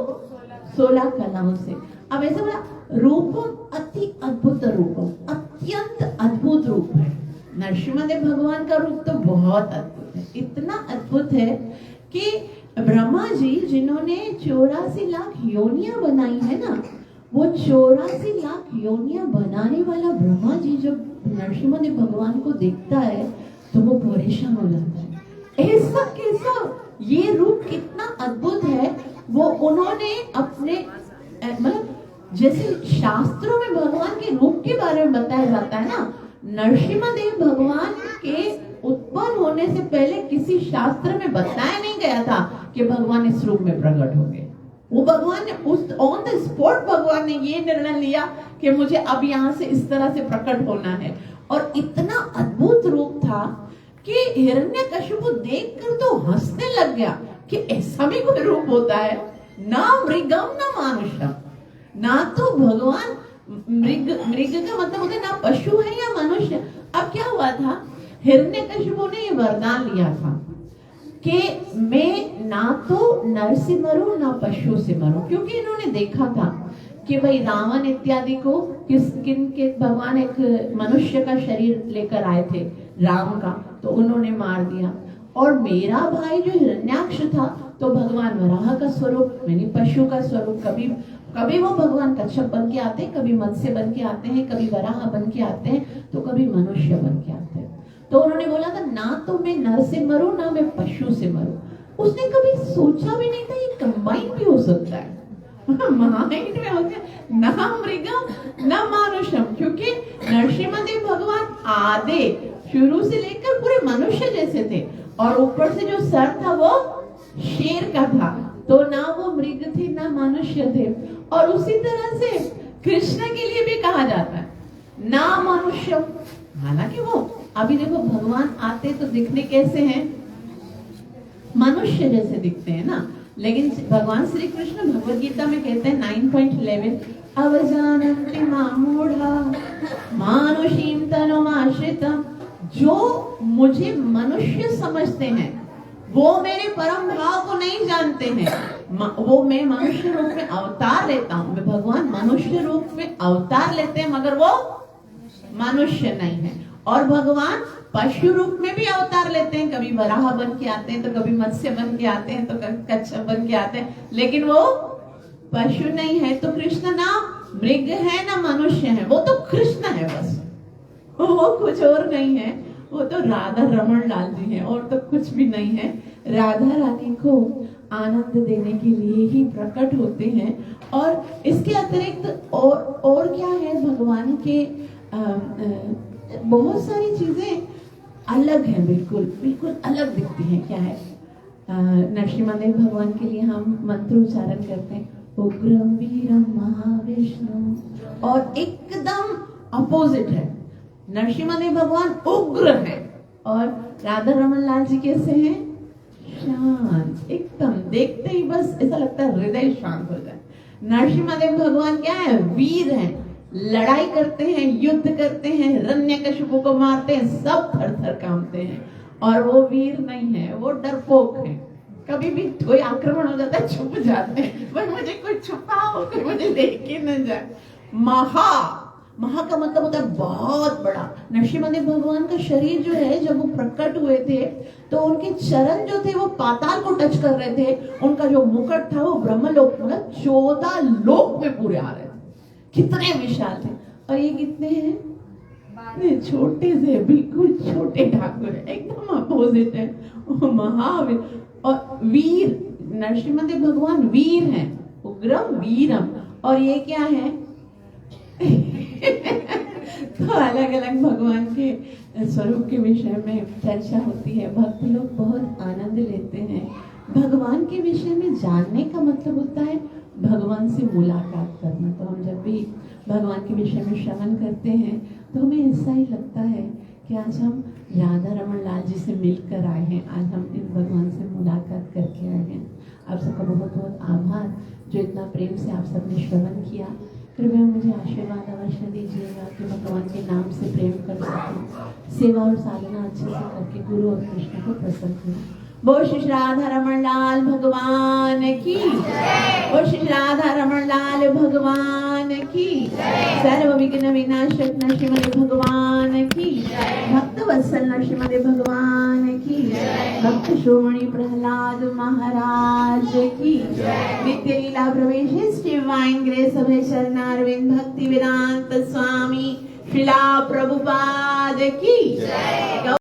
16 कलाओं से। अब ऐसा बोला रूपम अति अद्भुत रूपम, अत्यंत अद्भुत रूप है। नरसिम्हादेव भगवान का रूप तो बहुत अद्भुत है, इतना अद्भुत है कि ब्रह्मा जी जिन्होंने 84 लाख योनियां बनाई है ना, वो 84 लाख योनियां बनाने वाला ब्रह्मा जी जब नरसिम्हादेव भगवान को देखता है तो वो परेशान हो जाता है। ऐसा कैसा, ये रूप कितना अद्भुत है। वो उन्होंने अपने मतलब जैसे शास्त्रों में भगवान के रूप के बारे में बताया जाता है ना, नरसिम्हादेव भगवान के उत्पन्न होने से पहले किसी शास्त्र में बताया नहीं गया था कि भगवान इस रूप में प्रकट होंगे। वो भगवान ने उस ऑन द स्पॉट भगवान ने ये निर्णय लिया कि मुझे अब यहाँ से इस तरह से प्रकट होना है। और इतना अद्भुत रूप था कि हिरण्यकशिपु देखकर तो हंसने लग गया कि ऐसा भी कोई रूप होता है, ना मृगम ना मानुषम। ना तो भगवान मृग का मतलब होता है ना पशु है या मनुष्य। अब क्या हुआ था, हिरण्यकशिपु ने ये वरदान लिया था कि मैं ना तो नर से मरूं ना पशु से मरूं, क्योंकि इन्होंने देखा था कि भाई रावण इत्यादि को किन के भगवान एक मनुष्य का शरीर लेकर आए थे राम का, तो उन्होंने मार दिया। और मेरा भाई जो हिरण्याक्ष था तो भगवान वराह का स्वरूप, यानी पशु का स्वरूप, कभी वो भगवान कच्छप बन के आते हैं, कभी मत्स्य बन के आते हैं, कभी वराह बन के आते हैं, तो कभी मनुष्य बन के आते हैं। तो उन्होंने बोला था ना तो मैं नर से मरूं ना मैं पशु से मरूं। उसने कभी सोचा भी नहीं था ये कंबाइन भी हो सकता है। माइंड में होते हैं ना मृगम ना मानुषम, क्योंकि नरसिम्हादेव भगवान आधे शुरू से लेकर पूरे मनुष्य जैसे थे, और ऊपर से जो सर था वो शेर का था, तो ना वो मृग थे ना मनुष्य थे। और उसी तरह से कृष्ण के लिए भी कहा जाता है ना मनुष्य। हालांकि वो अभी देखो भगवान आते तो दिखने कैसे हैं, मनुष्य जैसे दिखते हैं ना, लेकिन भगवान श्री कृष्ण भगवद गीता में कहते हैं 9.11 अवजानन्ति मामूढ़ा मानुषीं तनुमाश्रितम्, जो मुझे मनुष्य समझते हैं वो मेरे परम भाव को नहीं जानते हैं। वो मैं मनुष्य रूप में अवतार लेता हूँ, मैं भगवान मनुष्य रूप में अवतार लेते हैं मगर वो मनुष्य नहीं है। और भगवान पशु रूप में भी अवतार लेते हैं, कभी वराह बन के आते हैं तो कभी मत्स्य बन के आते हैं तो कभी कच्छप बन के आते हैं, लेकिन वो पशु नहीं है। तो कृष्ण ना मृग है ना मनुष्य है, वो तो कृष्ण है बस, वो कुछ और नहीं है। वो तो राधा रमन लाल जी है और तो कुछ भी नहीं है। राधा रानी को आनंद देने के लिए ही प्रकट होते हैं। और इसके अतिरिक्त और क्या है, भगवान के बहुत सारी चीजें अलग हैं, बिल्कुल अलग दिखती हैं। क्या है, नरसिम्हादेव भगवान के लिए हम मंत्र उच्चारण करते हैं उग्रम वीरम महाविष्णु, और एकदम अपोजिट है, नरसिम्हादेव भगवान उग्र है और राधा रमन लाल जी कैसे हैं, शांत, एकदम देखते ही बस ऐसा लगता है हृदय शांत हो जाए। नरसिम्हादेव भगवान क्या है, वीर हैं, लड़ाई करते हैं, युद्ध करते हैं, हिरण्यकशिपु को मारते हैं, सब थर थर कांपते हैं। और वो वीर नहीं है, वो डरपोक है, कभी भी कोई आक्रमण हो जाता है छुप जाते हैं, भाई मुझे कोई छुपाओ, कोई मुझे देख के न जाए। महा का मतलब होता है बहुत बड़ा। नरसिम्हादेव भगवान का शरीर जो है, जब वो प्रकट हुए थे तो उनके चरण जो थे वो पाताल को टच कर रहे थे, उनका जो मुकुट था वो ब्रह्मलोक मतलब 14 लोक में पूरे आ रहे थे, कितने विशाल थे। और ये कितने हैं, छोटे से, बिल्कुल छोटे ठाकुर है, एकदम अपोजिट है। महावीर और वीर, नरसिम्हादेव भगवान वीर हैं, उग्रम वीरम। और ये क्या है तो अलग अलग भगवान के स्वरूप के विषय में चर्चा होती है, भक्त लोग बहुत आनंद लेते हैं। भगवान के विषय में जानने का मतलब होता है भगवान से मुलाकात करना। तो हम जब भी भगवान के विषय में श्रवण करते हैं तो हमें ऐसा ही लगता है कि आज हम राधा रमन लाल जी से मिलकर आए हैं, आज हम इस भगवान से मुलाकात करके आए हैं। आप सबका बहुत बहुत आभार जो इतना प्रेम से आप सबने श्रवण किया। कृपया मुझे आशीर्वाद अवश्य दीजिएगा कि भगवान के नाम से प्रेम कर सकूं, सेवा और साधना अच्छे से करके गुरु और कृष्ण को प्रसन्न करूं। बोल श्री राधा रमन लाल भगवान की, बोल श्री राधा रमन लाल भगवान की सर्व विघ्न विनाशक नरसिंह भगवान की भक्त वत्सल नरसिंह भगवान की भक्त श्रोमणी प्रहलाद महाराज की नित्य लीला प्रवेश डिवाइन ग्रेस अभय शरणारविंद भक्ति वेदांत स्वामी श्रीला प्रभुपाद की